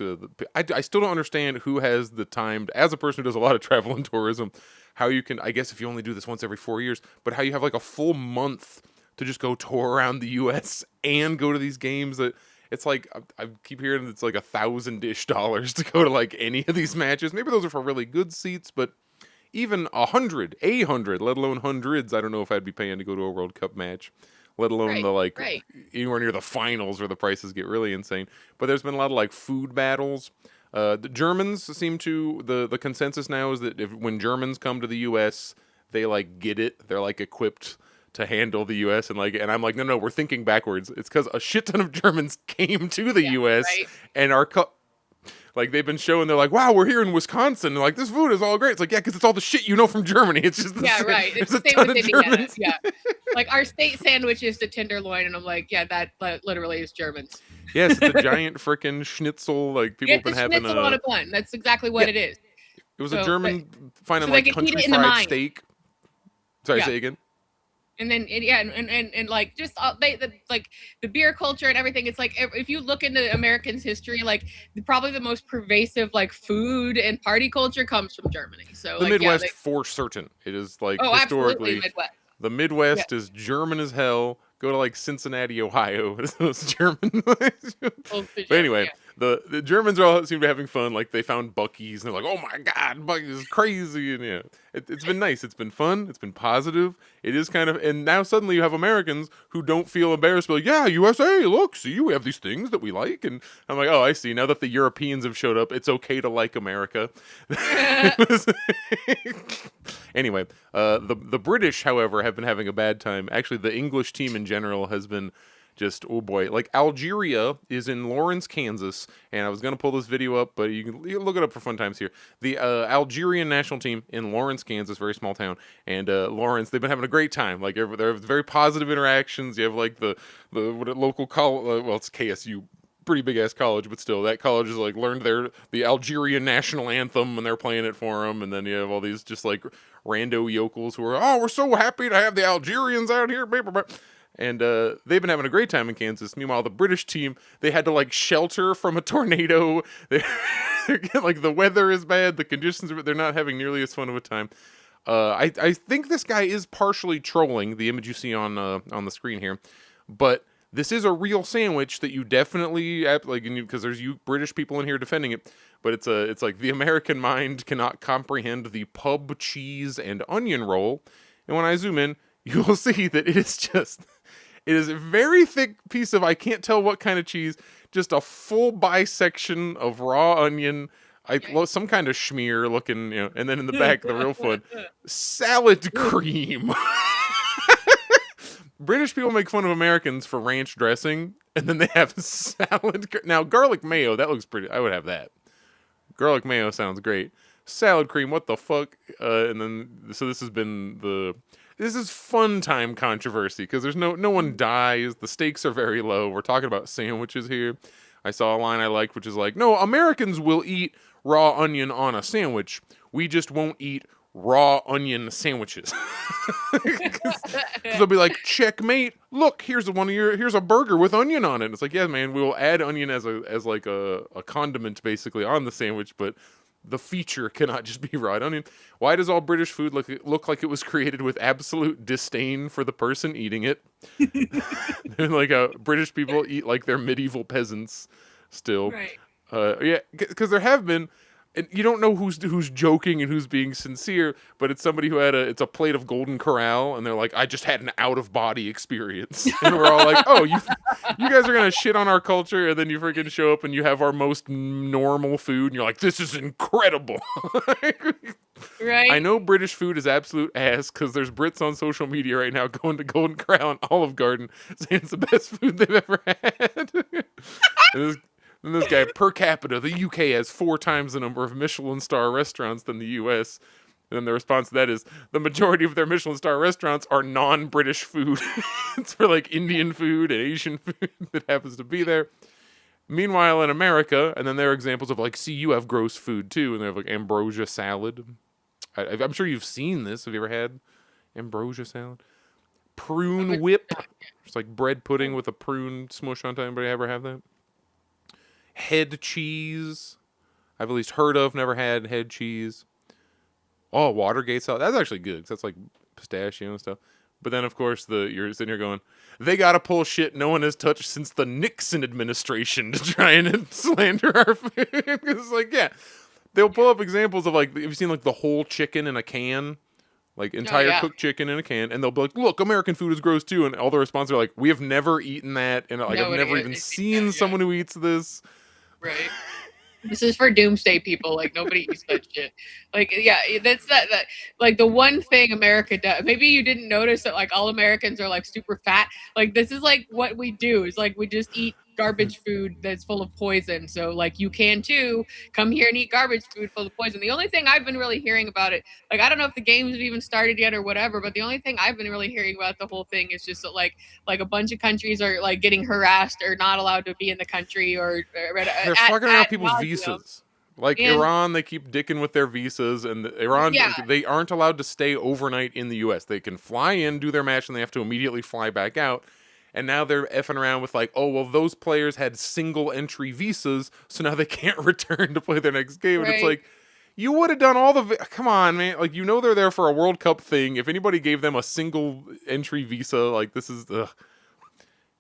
I still don't understand who has the time, as a person who does a lot of travel and tourism, how you can, I guess if you only do this once every 4 years, but how you have like a full month to just go tour around the U.S. and go to these games. That it's like, I keep hearing it's like $1,000-ish to go to like any of these matches. Maybe those are for really good seats, but even 100, let alone hundreds, I don't know if I'd be paying to go to a World Cup match. Let alone anywhere near the finals where the prices get really insane. But there's been a lot of like food battles. The Germans seem to, the consensus now is that when Germans come to the U.S., they like get it. They're like equipped to handle the U.S. and I'm like, no, we're thinking backwards. It's because a shit ton of Germans came to the U.S. right. and are like they've been showing. They're like, wow, we're here in Wisconsin. And like this food is all great. It's like, yeah, because it's all the shit you know from Germany. It's just the same. Right. It's the a same ton with of Indiana. Germans. Yeah, like our state sandwich is the tenderloin, and I'm like, yeah, that literally is Germans. Yes, it's a giant frickin' schnitzel. Like people have been having schnitzel on a bun. That's exactly what it is. It was a German finding so they like can eat country it in the fried mine. steak. Sorry, Yeah. say again. And then and like just like the beer culture and everything. It's like if you look into Americans' history, like probably the most pervasive like food and party culture comes from Germany. So The like, Midwest for certain. It is like historically absolutely Midwest. the Midwest is German as hell. Go to like Cincinnati, Ohio. It's German. But anyway, the Germans are all seem to be having fun. Like they found Buc-ee's and they're like, oh my god, Buc-ee's is crazy. And yeah, it's been nice. It's been fun. It's been positive. It is kind of, and now suddenly you have Americans who don't feel embarrassed. But like, yeah, USA, look, see, we have these things that we like. And I'm like, oh, I see. Now that the Europeans have showed up, it's okay to like America. Anyway, the British, however, have been having a bad time. Actually, the English team in general has been just, oh boy. Like, Algeria is in Lawrence, Kansas, and I was going to pull this video up, but you can look it up for fun times here. The Algerian national team in Lawrence, Kansas, very small town, and Lawrence, they've been having a great time. Like, there are very positive interactions. You have, like, the local college, well, it's KSU, pretty big ass college, but still, that college is like learned the Algerian national anthem and they're playing it for them, and then you have all these just like rando yokels who are, oh, we're so happy to have the Algerians out here, and they've been having a great time in Kansas. Meanwhile, the British team, they had to like shelter from a tornado. Like the weather is bad, the conditions they're not having nearly as fun of a time. I think this guy is partially trolling the image you see on the screen here, but this is a real sandwich that you definitely like, because there's you British people in here defending it. But it's like the American mind cannot comprehend the pub cheese and onion roll. And when I zoom in, you will see that it is a very thick piece of, I can't tell what kind of cheese, just a full bisection of raw onion. Some kind of schmear looking, and then in the back, the real fun, salad cream. British people make fun of Americans for ranch dressing, and then they have salad. Now, garlic mayo, that looks pretty. I would have that. Garlic mayo sounds great. Salad cream, what the fuck? And then, so this is fun time controversy, because there's no one dies. The stakes are very low. We're talking about sandwiches here. I saw a line I liked, which is like, no, Americans will eat raw onion on a sandwich. We just won't eat raw onion sandwiches. They'll be like, checkmate, look, here's a burger with onion on it. It's like, yeah, man, we will add onion as like a condiment basically on the sandwich, but the feature cannot just be raw onion. Why does all British food look like it was created with absolute disdain for the person eating it? And like British people eat like they're medieval peasants still. Right. Yeah, because there have been, and you don't know who's joking and who's being sincere, but it's somebody who it's a plate of Golden Corral, and they're like, I just had an out-of-body experience. And we're all like, oh, you guys are going to shit on our culture, and then you freaking show up and you have our most normal food, and you're like, this is incredible. Right. I know British food is absolute ass, because there's Brits on social media right now going to Golden Corral and Olive Garden saying it's the best food they've ever had. And this guy, per capita, the UK has 4 times the number of Michelin star restaurants than the US. And then the response to that is, the majority of their Michelin star restaurants are non-British food. It's for like Indian food and Asian food that happens to be there. Meanwhile, in America, and then there are examples of like, see, you have gross food too, and they have like ambrosia salad. I'm sure you've seen this. Have you ever had ambrosia salad? Prune whip. It's like bread pudding with a prune smush on top. Anybody ever have that? Head cheese. I've at least heard of, never had head cheese. Oh, Watergate salad. That's actually good, because that's like pistachio and stuff. But then, of course, you're sitting here going, they got to pull shit no one has touched since the Nixon administration to try and slander our food. It's like, yeah. They'll pull up examples of, like, have you seen, like, the whole chicken in a can? Like, entire cooked chicken in a can. And they'll be like, look, American food is gross, too. And all the responses are like, we have never eaten that. And, like, I've never even seen someone who eats this. Right. This is for doomsday people. Like nobody eats that shit. Like yeah, that's that like the one thing America does. Maybe you didn't notice that like all Americans are like super fat. Like this is like what we do. Is like we just eat garbage food that's full of poison. So like you can too come here and eat garbage food full of poison. The only thing I've been really hearing about it, like I don't know if the games have even started yet or whatever, but the only thing I've been really hearing about the whole thing is just that like a bunch of countries are like getting harassed or not allowed to be in the country or They're fucking around at people's nauseam. visas. Like And Iran, they keep dicking with their visas, and Iran, yeah, they aren't allowed to stay overnight in the U.S. They can fly in, do their match, and they have to immediately fly back out. And now they're effing around with like, oh well, those players had single entry visas, so now they can't return to play their next game. And it's right. like, you would have done all the. Come on, man! Like they're there for a World Cup thing. If anybody gave them a single entry visa, like this is the.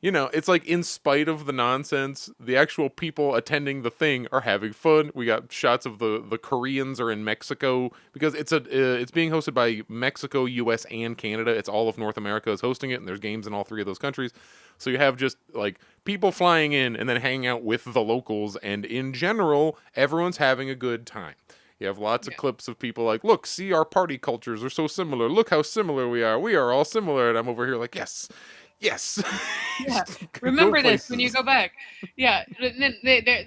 It's like in spite of the nonsense, the actual people attending the thing are having fun. We got shots of the Koreans are in Mexico because it's being hosted by Mexico, U.S., and Canada. It's all of North America is hosting it, and there's games in all three of those countries. So you have just like people flying in and then hanging out with the locals, and in general, everyone's having a good time. You have lots of clips of people like, look, see, our party cultures are so similar. Look how similar we are. We are all similar. And I'm over here like, yes. Yes. Yeah. Go Remember this when you places. go back. Yeah. Then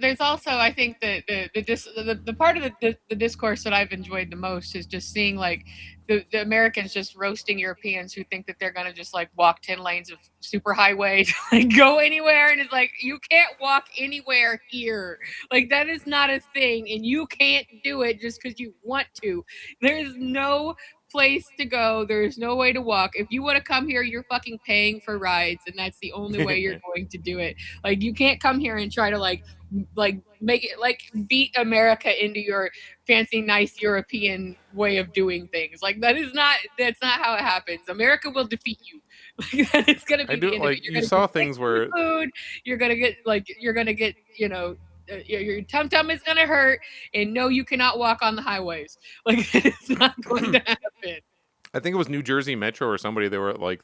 there's also, I think, the part of the discourse that I've enjoyed the most is just seeing like the Americans just roasting Europeans who think that they're gonna just like walk 10 lanes of super highway to like go anywhere, and it's like you can't walk anywhere here. Like that is not a thing, and you can't do it just because you want to. There's no place to go. There's no way to walk. If you want to come here, you're fucking paying for rides, and that's the only way you're going to do it. Like you can't come here and try to like make it like beat America into your fancy nice European way of doing things. Like that's not how it happens. America will defeat you. Like it's gonna I be the do end of it. like You're you gonna saw get sick things from the where food. You're gonna get your tum tum is gonna hurt, and no, you cannot walk on the highways. Like it's not going to happen. I think it was New Jersey Metro or somebody. They were like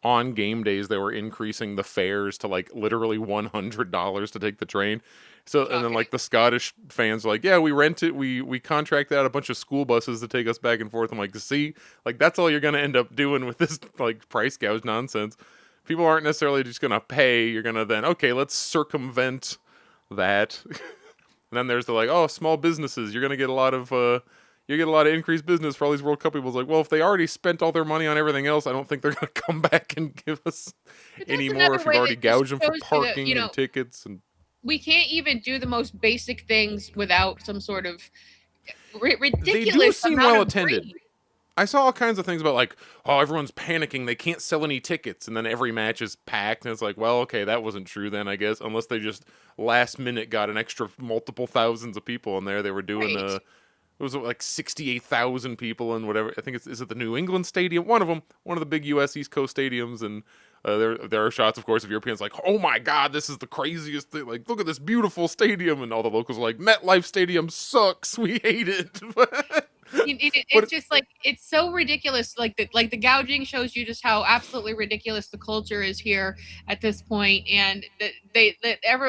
on game days they were increasing the fares to like literally $100 to take the train. So and then Shocking. like the Scottish fans were like, yeah, we rent it. We contract out a bunch of school buses to take us back and forth. I'm like, see, like that's all you're gonna end up doing with this like price gouge nonsense. People aren't necessarily just gonna pay. You're gonna then okay, let's circumvent that. And then there's the like, oh, small businesses. You're gonna get a lot of increased business for all these World Cup people. It's like, well, if they already spent all their money on everything else, I don't think they're gonna come back and give us But any that's more another if you've way already that just gouged them for shows you that, parking and tickets and. we can't even do the most basic things without some sort of They do ridiculous seem amount well of attended. greed. I saw all kinds of things about like, oh, everyone's panicking, they can't sell any tickets, and then every match is packed, and it's like, well, okay, that wasn't true then, I guess, unless they just last minute got an extra multiple thousands of people in there. They were doing Right. it was like 68,000 people and whatever. I think is it the New England Stadium? One of them, one of the big U.S. East Coast stadiums, and there are shots, of course, of Europeans like, oh my God, this is the craziest thing. Like, look at this beautiful stadium, and all the locals are like, MetLife Stadium sucks, we hate it. It's just like it's so ridiculous. Like the gouging shows you just how absolutely ridiculous the culture is here at this point, and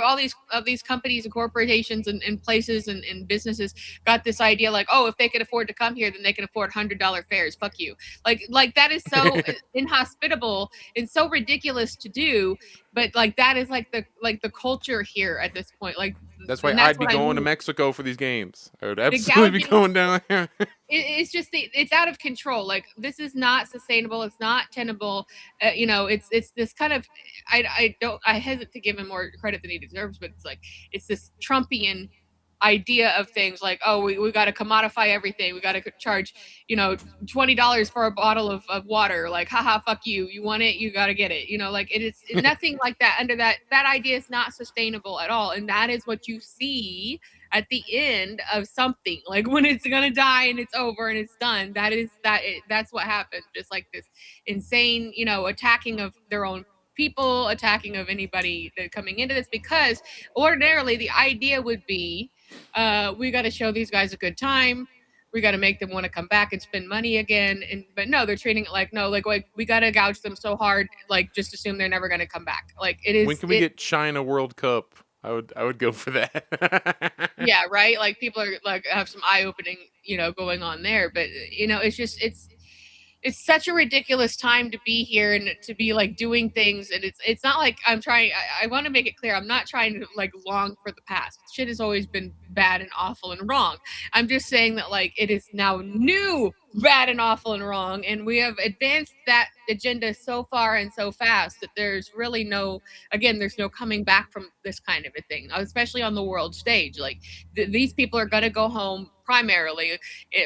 all these companies and corporations and places and businesses got this idea like, oh, if they can afford to come here, then they can afford $100 fares. Fuck you. Like that is so inhospitable and so ridiculous to do. But like that is like the culture here at this point. Like That's why and I'd that's be what I going to mean. Mexico for these games. I would The absolutely be gouging going down there. it's just it's out of control. Like this is not sustainable. It's not tenable. It's this kind of I hesitate to give him more credit than he deserves, but it's like it's this Trumpian idea of things like, oh, we got to commodify everything. We got to charge $20 for a bottle of water. Like, haha, fuck you. You want it, you got to get it. Like it is nothing like that. Under that idea is not sustainable at all, and that is what you see at the end of something. Like when it's gonna die and it's over and it's done, that's what happens. Just like this insane attacking of their own people, attacking of anybody that coming into this, because ordinarily the idea would be we got to show these guys a good time, we got to make them want to come back and spend money again. But no, they're treating it like, no, like we got to gouge them so hard, like just assume they're never going to come back. Like it is. When can we get China World Cup? I would go for that. Yeah, right. Like people are like have some eye opening, going on there. But it's such a ridiculous time to be here and to be like doing things. And it's not like I'm trying. I want to make it clear. I'm not trying to like long for the past. Shit has always been bad and awful and wrong. I'm just saying that like it is now new, bad and awful and wrong, and we have advanced that agenda so far and so fast that there's really there's no coming back from this kind of a thing, especially on the world stage. Like these people are going to go home primarily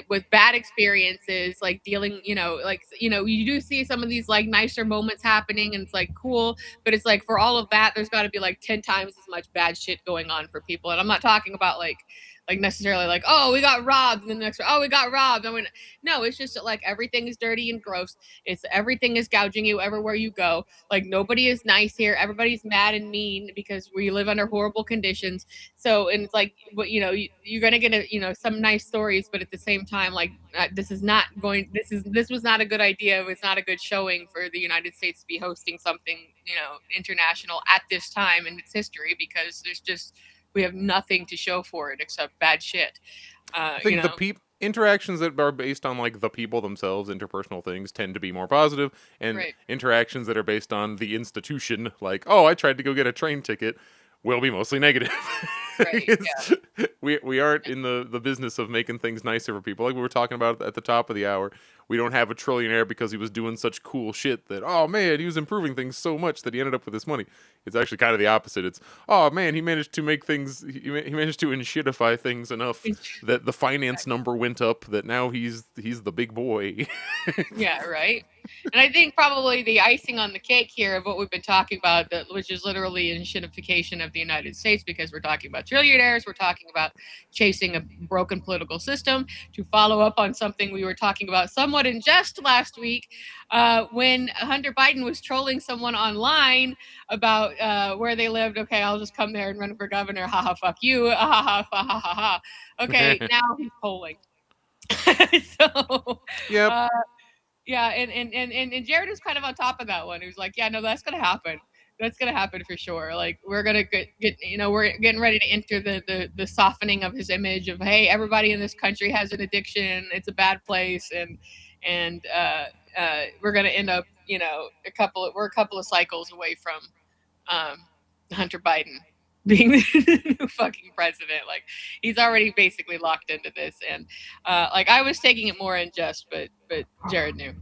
with bad experiences, like dealing, you do see some of these like nicer moments happening and it's like cool, but it's like for all of that, there's got to be like 10 times as much bad shit going on for people. And I'm not talking about like necessarily like, oh, we got robbed, and the next, oh, we got robbed. I mean, no, it's just that, like everything is dirty and gross. It's everything is gouging you everywhere you go. Like nobody is nice here. Everybody's mad and mean because we live under horrible conditions. So, and it's like, you're gonna get some nice stories, but at the same time, like this was not a good idea. It was not a good showing for the United States to be hosting something international at this time in its history, because we have nothing to show for it except bad shit. I think the interactions that are based on like the people themselves, interpersonal things, tend to be more positive, and interactions that are based on the institution, like, oh, I tried to go get a train ticket, will be mostly negative. Right, yeah. We aren't in the business of making things nicer for people. Like we were talking about at the top of the hour, we don't have a trillionaire because he was doing such cool shit that, oh man, he was improving things so much that he ended up with this money. It's actually kind of the opposite. It's, oh man, he managed to make things, he managed to inshitify things enough that the finance number went up, that now he's the big boy. Yeah, right. And I think probably the icing on the cake here of what we've been talking about, which is literally enshittification of the United States, because we're talking about trillionaires, we're talking about chasing a broken political system, to follow up on something we were talking about somewhat in jest last week, when Hunter Biden was trolling someone online about where they lived. Okay, I'll just come there and run for governor. Ha ha, fuck you. Ha ha ha ha ha ha. Okay, now he's polling. So, Yep. yeah, and Jared is kind of on top of that one. He was like, yeah, no, that's gonna happen. That's gonna happen for sure. Like we're gonna get we're getting ready to enter the softening of his image of, hey, everybody in this country has an addiction. It's a bad place, and we're gonna end up we're a couple of cycles away from Hunter Biden being the new fucking president. Like he's already basically locked into this, and like I was taking it more in jest, but Jared knew.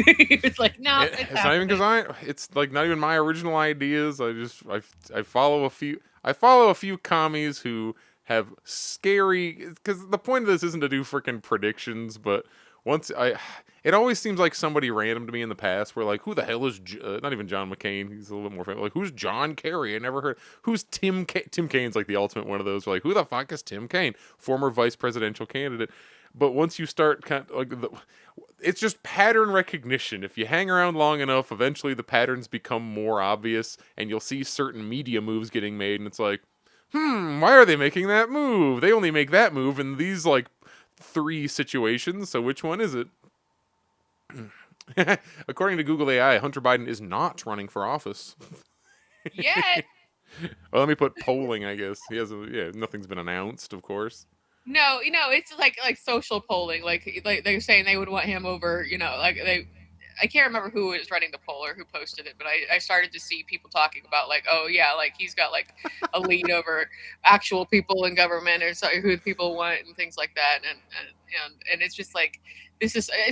He was like, no, it's not even because it's like not even my original ideas. I follow a few commies who have scary, because the point of this isn't to do freaking predictions, but it always seems like somebody random to me in the past where like, who the hell is not even John McCain? He's a little bit more famous. Like, who's John Kerry? I never heard. Who's Tim Kaine's like the ultimate one of those. Like, who the fuck is Tim Kaine? Former vice presidential candidate. But once you start kind of like it's just pattern recognition. If you hang around long enough, eventually the patterns become more obvious, and you'll see certain media moves getting made, and it's like, why are they making that move? They only make that move in these like 3 situations, so which one is it? According to Google AI, Hunter Biden is not running for office. Yet. Well, let me put polling, I guess. Nothing's been announced, of course. No, it's like social polling. Like they're saying they would want him over, I can't remember who was running the poll or who posted it, but I started to see people talking about like, oh yeah, like he's got like a lead over actual people in government, or who people want and things like that. And it's just like,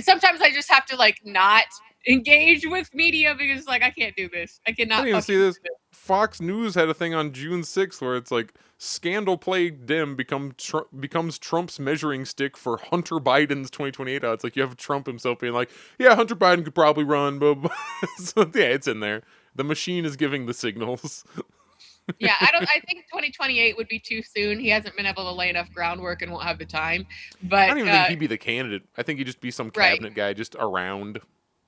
sometimes I just have to like not engage with media because like I can't do this. I cannot. I didn't even see this. Fox News had a thing on June 6th where it's like, scandal-plagued Dem becomes Trump's measuring stick for Hunter Biden's 2028 odds. Like you have Trump himself being like, yeah, Hunter Biden could probably run, but so, yeah, it's in there. The machine is giving the signals. Yeah, I think 2028 would be too soon. He hasn't been able to lay enough groundwork and won't have the time. But I don't even think he'd be the candidate. I think he'd just be some cabinet guy just around.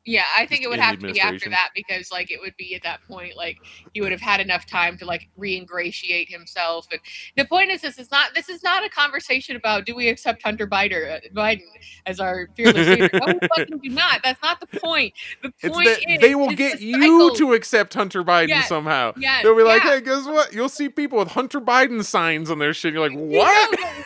Yeah, I think Just it would in the have to be after administration. that because like it would be at that point like he would have had enough time to like re-ingratiate himself. And the point is, this is not a conversation about do we accept Hunter Biden as our fearless leader. No, we fucking do not. That's not the point. The It's point that they will is get the you cycle. to accept Hunter Biden Yes, somehow. yes, They'll be like, yeah. "Hey, guess what? You'll see people with Hunter Biden signs on their shit." You're like, You "What?" know that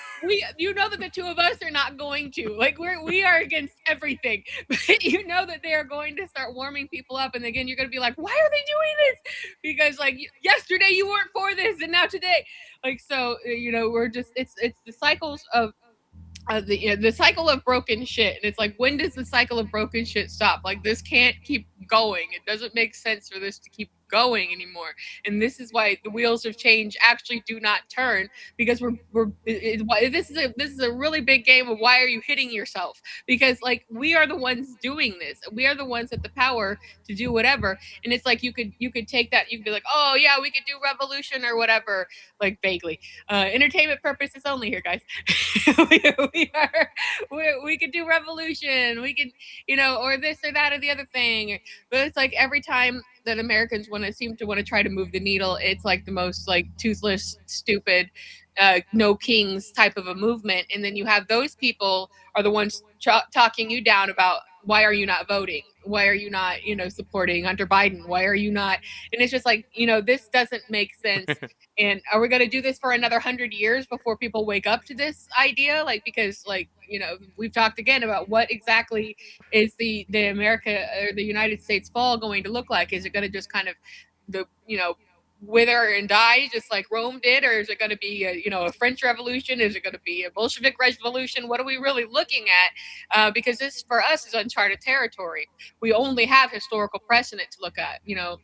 you know that the two of us are not going to like we are against everything, but you know that they are going to start warming people up, and again you're going to be like, why are they doing this? Because like yesterday you weren't for this, and now today, like so you know we're just it's the cycles of the cycle of broken shit, and it's like when does the cycle of broken shit stop? Like this can't keep going. It doesn't make sense for this to keep going anymore, and this is why the wheels of change actually do not turn because this is a really big game of why are you hitting yourself, because like we are the ones doing this, we are the ones with the power to do whatever, and it's like you could take that, you could be like, oh yeah, we could do revolution or whatever, like vaguely entertainment purposes only here, guys. We could do revolution, we could, you know, or this or that or the other thing, but it's like every time that Americans seem to want to try to move the needle, it's like the most like toothless, stupid, no kings type of a movement, and then you have those people are the ones talking you down about why are you not voting, why are you not, you know, supporting Hunter Biden, why are you not, and it's just like, you know, this doesn't make sense. And are we going to do this for another 100 years before people wake up to this idea? Like, because like, you know, we've talked again about what exactly is the America or the United States fall going to look like? Is it going to just kind of you know, wither and die just like Rome did, or is it going to be you know, a French Revolution? Is it going to be a Bolshevik Revolution? What are we really looking at? Because this for us is uncharted territory. We only have historical precedent to look at. You know,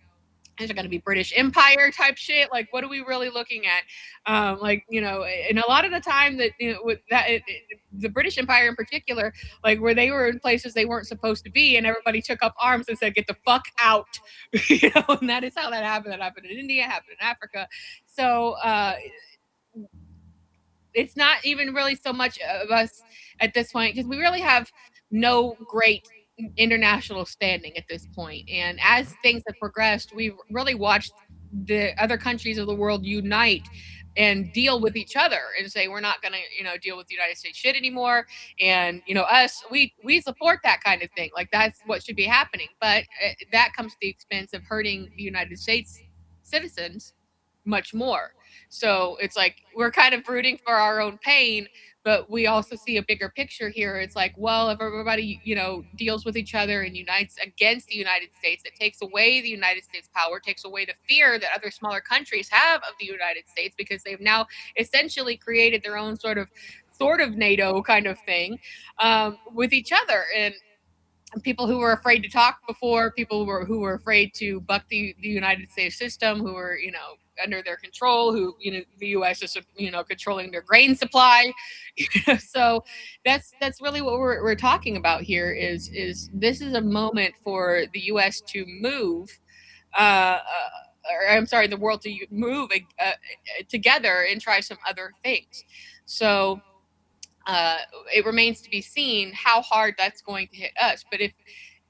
is it going to be British Empire type shit? Like, what are we really looking at? Like, you know, and a lot of the time that, you know, with that, the British Empire in particular, like where they were in places they weren't supposed to be, and everybody took up arms and said, "Get the fuck out," you know, and that is how that happened. That happened in India, happened in Africa. So it's not even really so much of us at this point because we really have no great international standing at this point. And as things have progressed, we've really watched the other countries of the world unite and deal with each other and say we're not going to, you know, deal with the United States shit anymore. And you know, us, we support that kind of thing. Like that's what should be happening. But that comes at the expense of hurting the United States citizens much more. So it's like we're kind of rooting for our own pain, but we also see a bigger picture here. It's like, well, if everybody, you know, deals with each other and unites against the United States, it takes away the United States power, takes away the fear that other smaller countries have of the United States because they've now essentially created their own sort of NATO kind of thing with each other. And people who were afraid to talk before, people who were afraid to buck the United States system, who were, you know, under their control, who, you know, the U.S. is, you know, controlling their grain supply. So that's really what we're talking about here is this is a moment for the U.S. to move, or I'm sorry, the world to move together and try some other things. So it remains to be seen how hard that's going to hit us. But if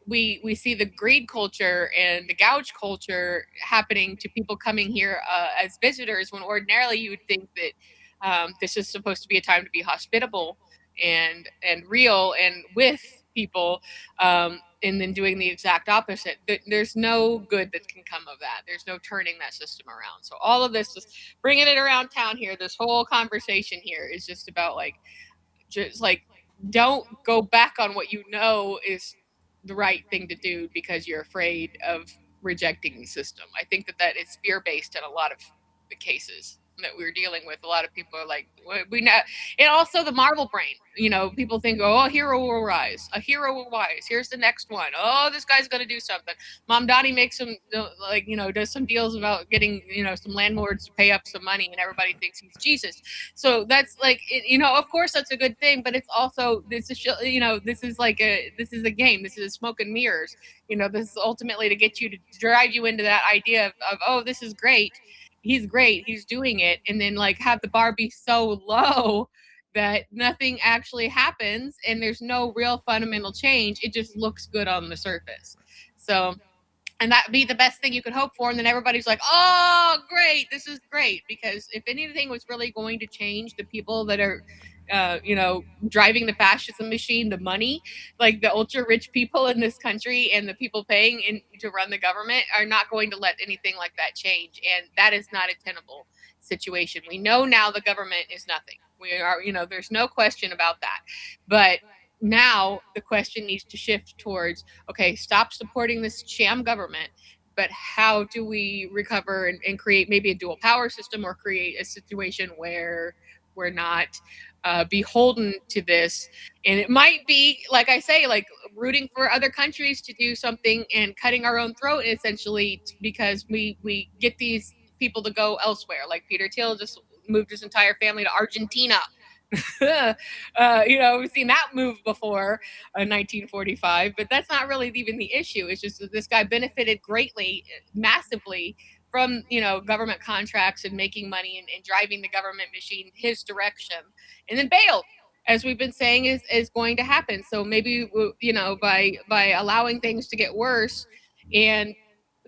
we see the greed culture and the gouge culture happening to people coming here as visitors, when ordinarily you would think that this is supposed to be a time to be hospitable and real and with people, and then doing the exact opposite. There's no good that can come of that. There's no turning that system around. So all of this, just bringing it around town here, this whole conversation here is just about like, just like, don't go back on what you know is the right thing to do because you're afraid of rejecting the system. I think that is fear based in a lot of the cases that we're dealing with. A lot of people are like, we know. And also the Marvel brain, you know, people think, oh, a hero will rise, a hero will rise, here's the next one, oh, this guy's going to do something. Mom Donnie makes some, like, you know, does some deals about getting, you know, some landlords to pay up some money, and everybody thinks he's Jesus. So that's like, you know, of course that's a good thing, but it's also, this is, you know, this is a game, this is smoke and mirrors. You know, this is ultimately to get you to drive you into that idea of oh, this is great, he's great, he's doing it, and then like have the bar be so low that nothing actually happens and there's no real fundamental change. It just looks good on the surface. So, and that'd be the best thing you could hope for. And then everybody's like, oh, great, this is great. Because if anything was really going to change, the people that are, driving the fascism machine, the money, like the ultra rich people in this country and the people paying to run the government are not going to let anything like that change. And that is not a tenable situation. We know now the government is nothing. We are, there's no question about that. But now the question needs to shift towards, okay, stop supporting this sham government, but how do we recover and create maybe a dual power system, or create a situation where we're not beholden to this? And it might be, like I say, like rooting for other countries to do something and cutting our own throat, essentially, because we get these people to go elsewhere. Like Peter Thiel just moved his entire family to Argentina. We've seen that move before in 1945, but that's not really even the issue. It's just that this guy benefited greatly, massively from, government contracts and making money and driving the government machine his direction, and then bailed, as we've been saying is going to happen. So maybe, by allowing things to get worse and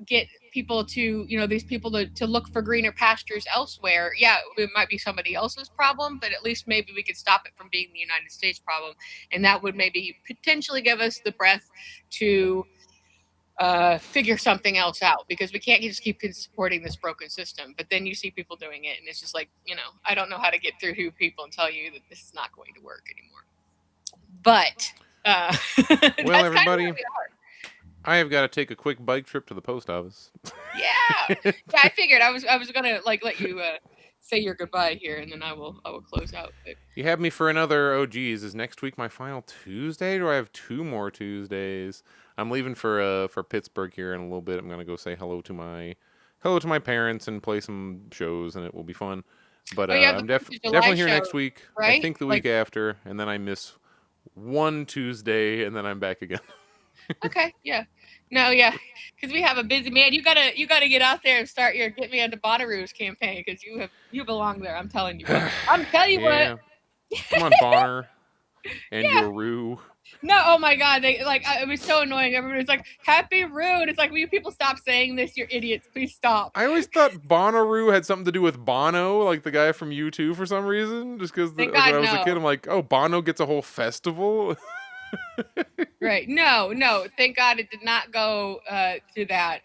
get people to, these people to look for greener pastures elsewhere. Yeah, it might be somebody else's problem, but at least maybe we could stop it from being the United States problem. And that would maybe potentially give us the breath to figure something else out, because we can't just keep supporting this broken system. But then you see people doing it, and it's just like, I don't know how to get through to people and tell you that this is not going to work anymore. But well, everybody, I have got to take a quick bike trip to the post office. Yeah, I figured I was gonna let you say your goodbye here, and then I will close out. But you have me for another. Oh, geez, is next week my final Tuesday? Or do I have 2 more Tuesdays? I'm leaving for Pittsburgh here in a little bit. I'm gonna go say hello to my parents and play some shows, and it will be fun. But I'm definitely here next week. Right? I think the week after, and then I miss one Tuesday, and then I'm back again. Okay, yeah. No, yeah, because we have a busy man. You gotta get out there and start your Get Me Into Bonnaroo's campaign, because you belong there. I'm telling you. What. Come on, Bonner and your Roo. No, oh my God, it was so annoying. Everybody was like, "Happy Roo," and it's like, will you people stop saying this? You're idiots. Please stop. I always thought Bonnaroo had something to do with Bono, like the guy from U2, for some reason. Just because when I was a kid, I'm like, oh, Bono gets a whole festival. Right. No. Thank God it did not go to that.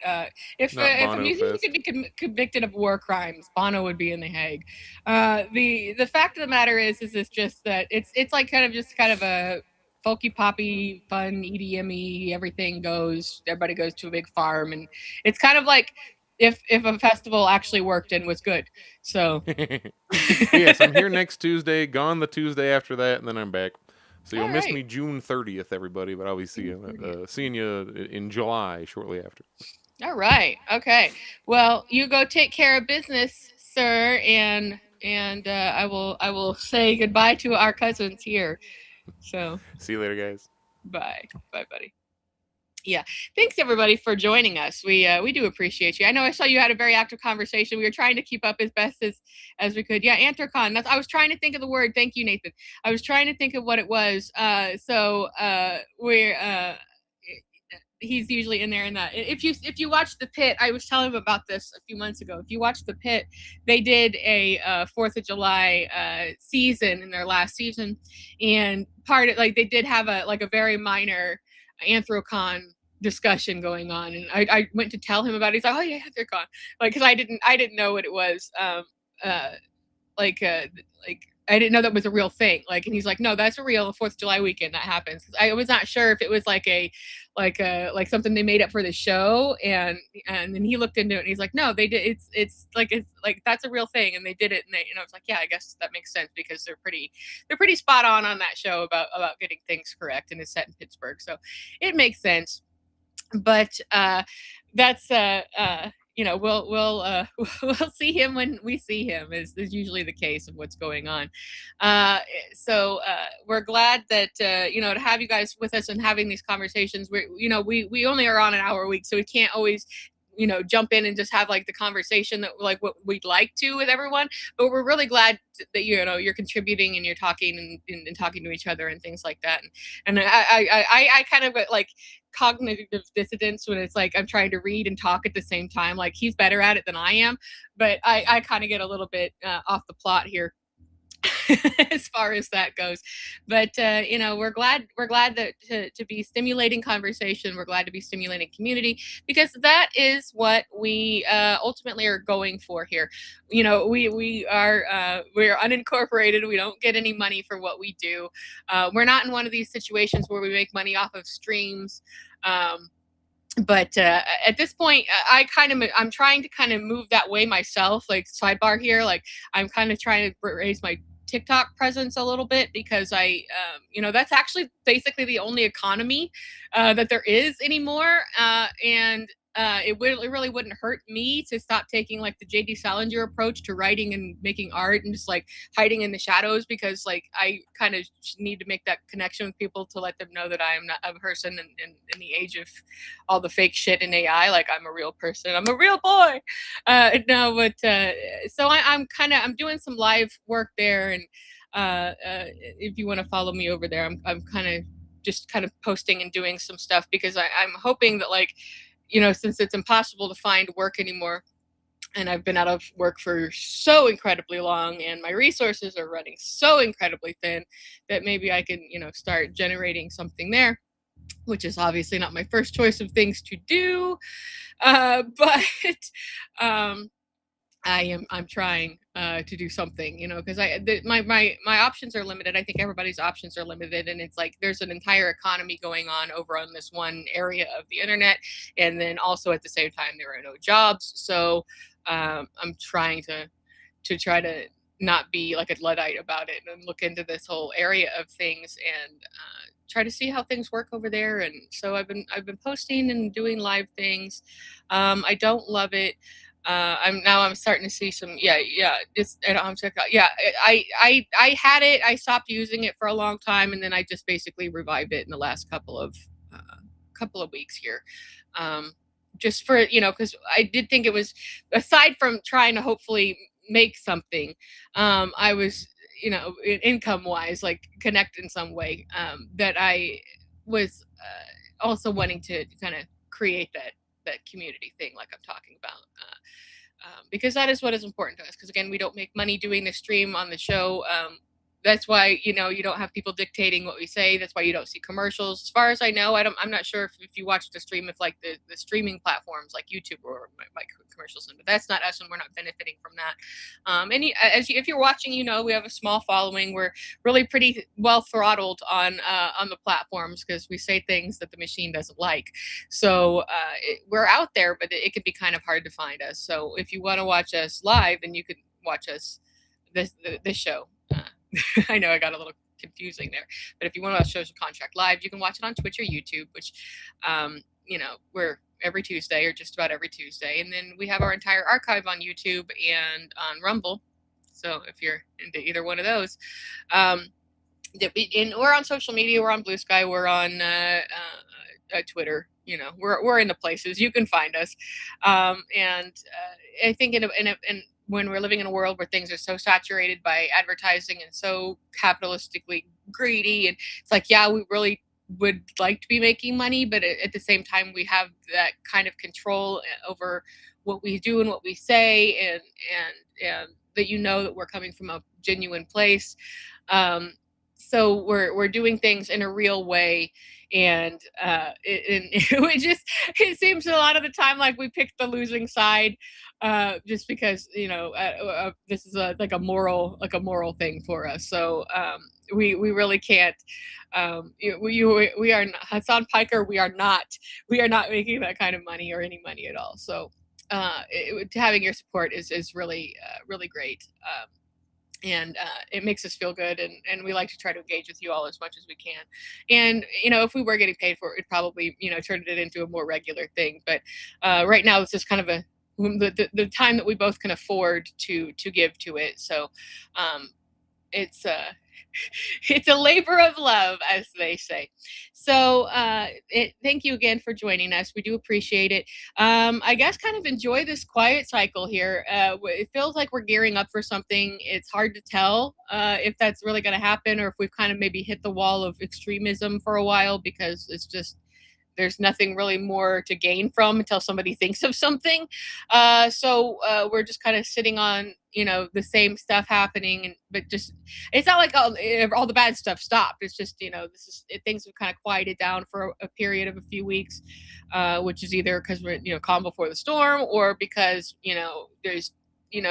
If a musician could be convicted of war crimes, Bono would be in The Hague. The fact of the matter is it's just that it's like kind of a folky poppy, fun, EDM-y, everybody goes to a big farm, and it's kind of like if a festival actually worked and was good. So yes, I'm here next Tuesday, gone the Tuesday after that, and then I'm back. So you'll miss me June 30th, everybody, but I'll be seeing you in July shortly after. All right. Okay. Well, you go take care of business, sir, and I will say goodbye to our cousins here. So see you later, guys. Bye, buddy. Yeah. Thanks everybody for joining us. We do appreciate you. I know I saw you had a very active conversation. We were trying to keep up as best as we could. Yeah, Anthrocon. I was trying to think of the word. Thank you, Nathan. I was trying to think of what it was. He's usually in there in that. If you watch The Pit, I was telling him about this a few months ago. If you watch The Pit, they did a 4th of July season in their last season, and they did have a very minor Anthrocon discussion going on, and I went to tell him about it. He's like, oh yeah, Anthrocon, because I didn't know what it was. I didn't know that was a real thing. And he's like, no, that's a real 4th of July weekend that happens. I was not sure if it was like something they made up for the show, and then he looked into it and he's like, no, they did. It's that's a real thing, and they did it. And I was like, yeah, I guess that makes sense, because they're pretty spot on that show about getting things correct, and it's set in Pittsburgh, so it makes sense. But that's we'll see him when we see him, is usually the case of what's going on. So we're glad that to have you guys with us and having these conversations. We only are on an hour a week, so we can't always jump in and just have like the conversation that like what we'd like to with everyone. But we're really glad that you're contributing and you're talking and talking to each other and things like that. And I kind of get like cognitive dissonance when it's like I'm trying to read and talk at the same time. Like he's better at it than I am, but I kind of get a little bit off the plot here. As far as that goes, but we're glad that to be stimulating conversation. We're glad to be stimulating community, because that is what we ultimately are going for here. We are unincorporated. We don't get any money for what we do. We're not in one of these situations where we make money off of streams. But at this point, I'm trying to kind of move that way myself. Like sidebar here, like I'm kind of trying to raise my TikTok presence a little bit, because that's actually basically the only economy that there is anymore. And it really wouldn't hurt me to stop taking like the J.D. Salinger approach to writing and making art and just like hiding in the shadows, because like I kind of need to make that connection with people to let them know that I am not a person in the age of all the fake shit in AI. Like I'm a real person. I'm a real boy. So I'm doing some live work there, and if you want to follow me over there, I'm kind of posting and doing some stuff, because I'm hoping that like, since it's impossible to find work anymore, and I've been out of work for so incredibly long, and my resources are running so incredibly thin, that maybe I can, start generating something there, which is obviously not my first choice of things to do. But I'm trying to do something, because my options are limited. I think everybody's options are limited, and it's like there's an entire economy going on over on this one area of the internet, and then also at the same time there are no jobs. So I'm trying to try to not be like a Luddite about it, and look into this whole area of things, and try to see how things work over there. And so I've been posting and doing live things. I don't love it. I'm starting to see some I had it. I stopped using it for a long time, and then I just basically revived it in the last couple of weeks here. Just for because I did think it was, aside from trying to hopefully make something, I was income wise, like connect in some way, that I was also wanting to kind of create that community thing like I'm talking about, because that is what is important to us, because again, we don't make money doing the stream on the show. That's why you don't have people dictating what we say. That's why you don't see commercials. As far as I know, I'm not sure if you watch the stream, if like the streaming platforms like YouTube or my commercials, but that's not us, and we're not benefiting from that. If you're watching, we have a small following. We're really pretty well throttled on the platforms, because we say things that the machine doesn't like. So we're out there, but it can be kind of hard to find us. So if you want to watch us live, then you can watch us this show. I know I got a little confusing there, but if you want to watch shows of contract live, you can watch it on Twitch or YouTube, which we're every Tuesday, or just about every Tuesday. And then we have our entire archive on YouTube and on Rumble. So if you're into either one of those, and we're on social media. We're on Blue Sky. We're on Twitter. We're in the places you can find us. And I think when we're living in a world where things are so saturated by advertising and so capitalistically greedy, and it's like, yeah, we really would like to be making money, but at the same time, we have that kind of control over what we do and what we say, and that that we're coming from a genuine place. So we're doing things in a real way, and it seems a lot of the time like we picked the losing side, just because this is like a moral thing for us. So we really can't. We are not, Hassan Piker. We are not making that kind of money or any money at all. So having your support is really really great. And it makes us feel good, and we like to try to engage with you all as much as we can. And if we were getting paid for it, it'd probably turned it into a more regular thing. But right now, this is kind of the time that we both can afford to give to it. So it's It's a labor of love, as they say. So thank you again for joining us. We do appreciate it. I guess kind of enjoy this quiet cycle here. It feels like we're gearing up for something. It's hard to tell if that's really going to happen, or if we've kind of maybe hit the wall of extremism for a while, because it's just there's nothing really more to gain from until somebody thinks of something. So we're just kind of sitting on, the same stuff happening, but just it's not like all the bad stuff stopped. It's just, things have kind of quieted down for a period of a few weeks, which is either because we're, calm before the storm, or because, there's,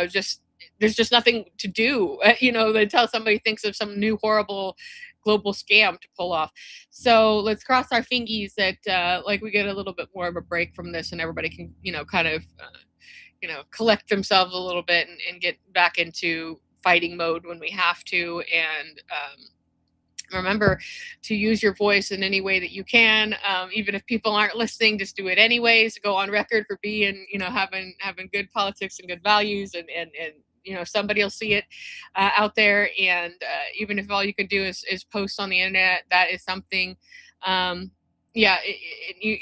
just there's just nothing to do, until somebody thinks of some new horrible global scam to pull off. So let's cross our fingies that like we get a little bit more of a break from this, and everybody can, kind of, collect themselves a little bit, and get back into fighting mode when we have to. And remember to use your voice in any way that you can, even if people aren't listening. Just do it anyways. Go on record for being, having good politics and good values, and somebody will see it out there. And even if all you can do is post on the internet, that is something. Yeah,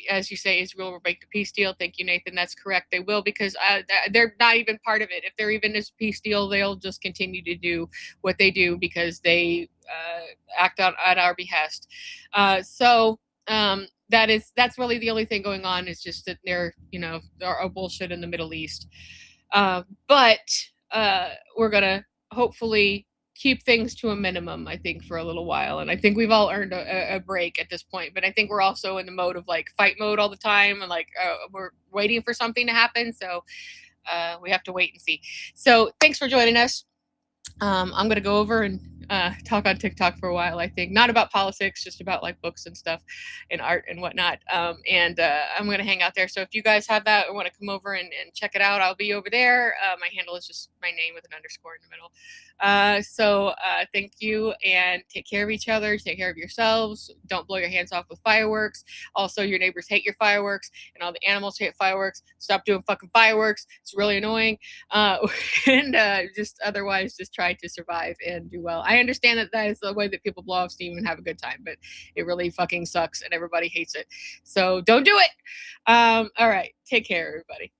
as you say, Israel will break the peace deal. Thank you, Nathan. That's correct. They will, because they're not even part of it. If they're even this peace deal, they'll just continue to do what they do, because they act out at our behest. So that's really the only thing going on, is just that there are bullshit in the Middle East. But we're gonna hopefully keep things to a minimum, I think, for a little while. And I think we've all earned a break at this point. But I think we're also in the mode of like fight mode all the time, and like we're waiting for something to happen. So we have to wait and see. So thanks for joining us. I'm going to go over and talk on TikTok for a while, I think. Not about politics, just about like books and stuff and art and whatnot. And I'm going to hang out there. So if you guys have that or want to come over and check it out, I'll be over there. My handle is just my name with an underscore in the middle. So thank you, and take care of each other. Take care of yourselves. Don't blow your hands off with fireworks. Also, your neighbors hate your fireworks, and all the animals hate fireworks. Stop doing fucking fireworks. It's really annoying. And just otherwise, just try to survive and do well. I understand that is the way that people blow off steam and have a good time, but it really fucking sucks, and everybody hates it. So don't do it. All right. Take care, everybody.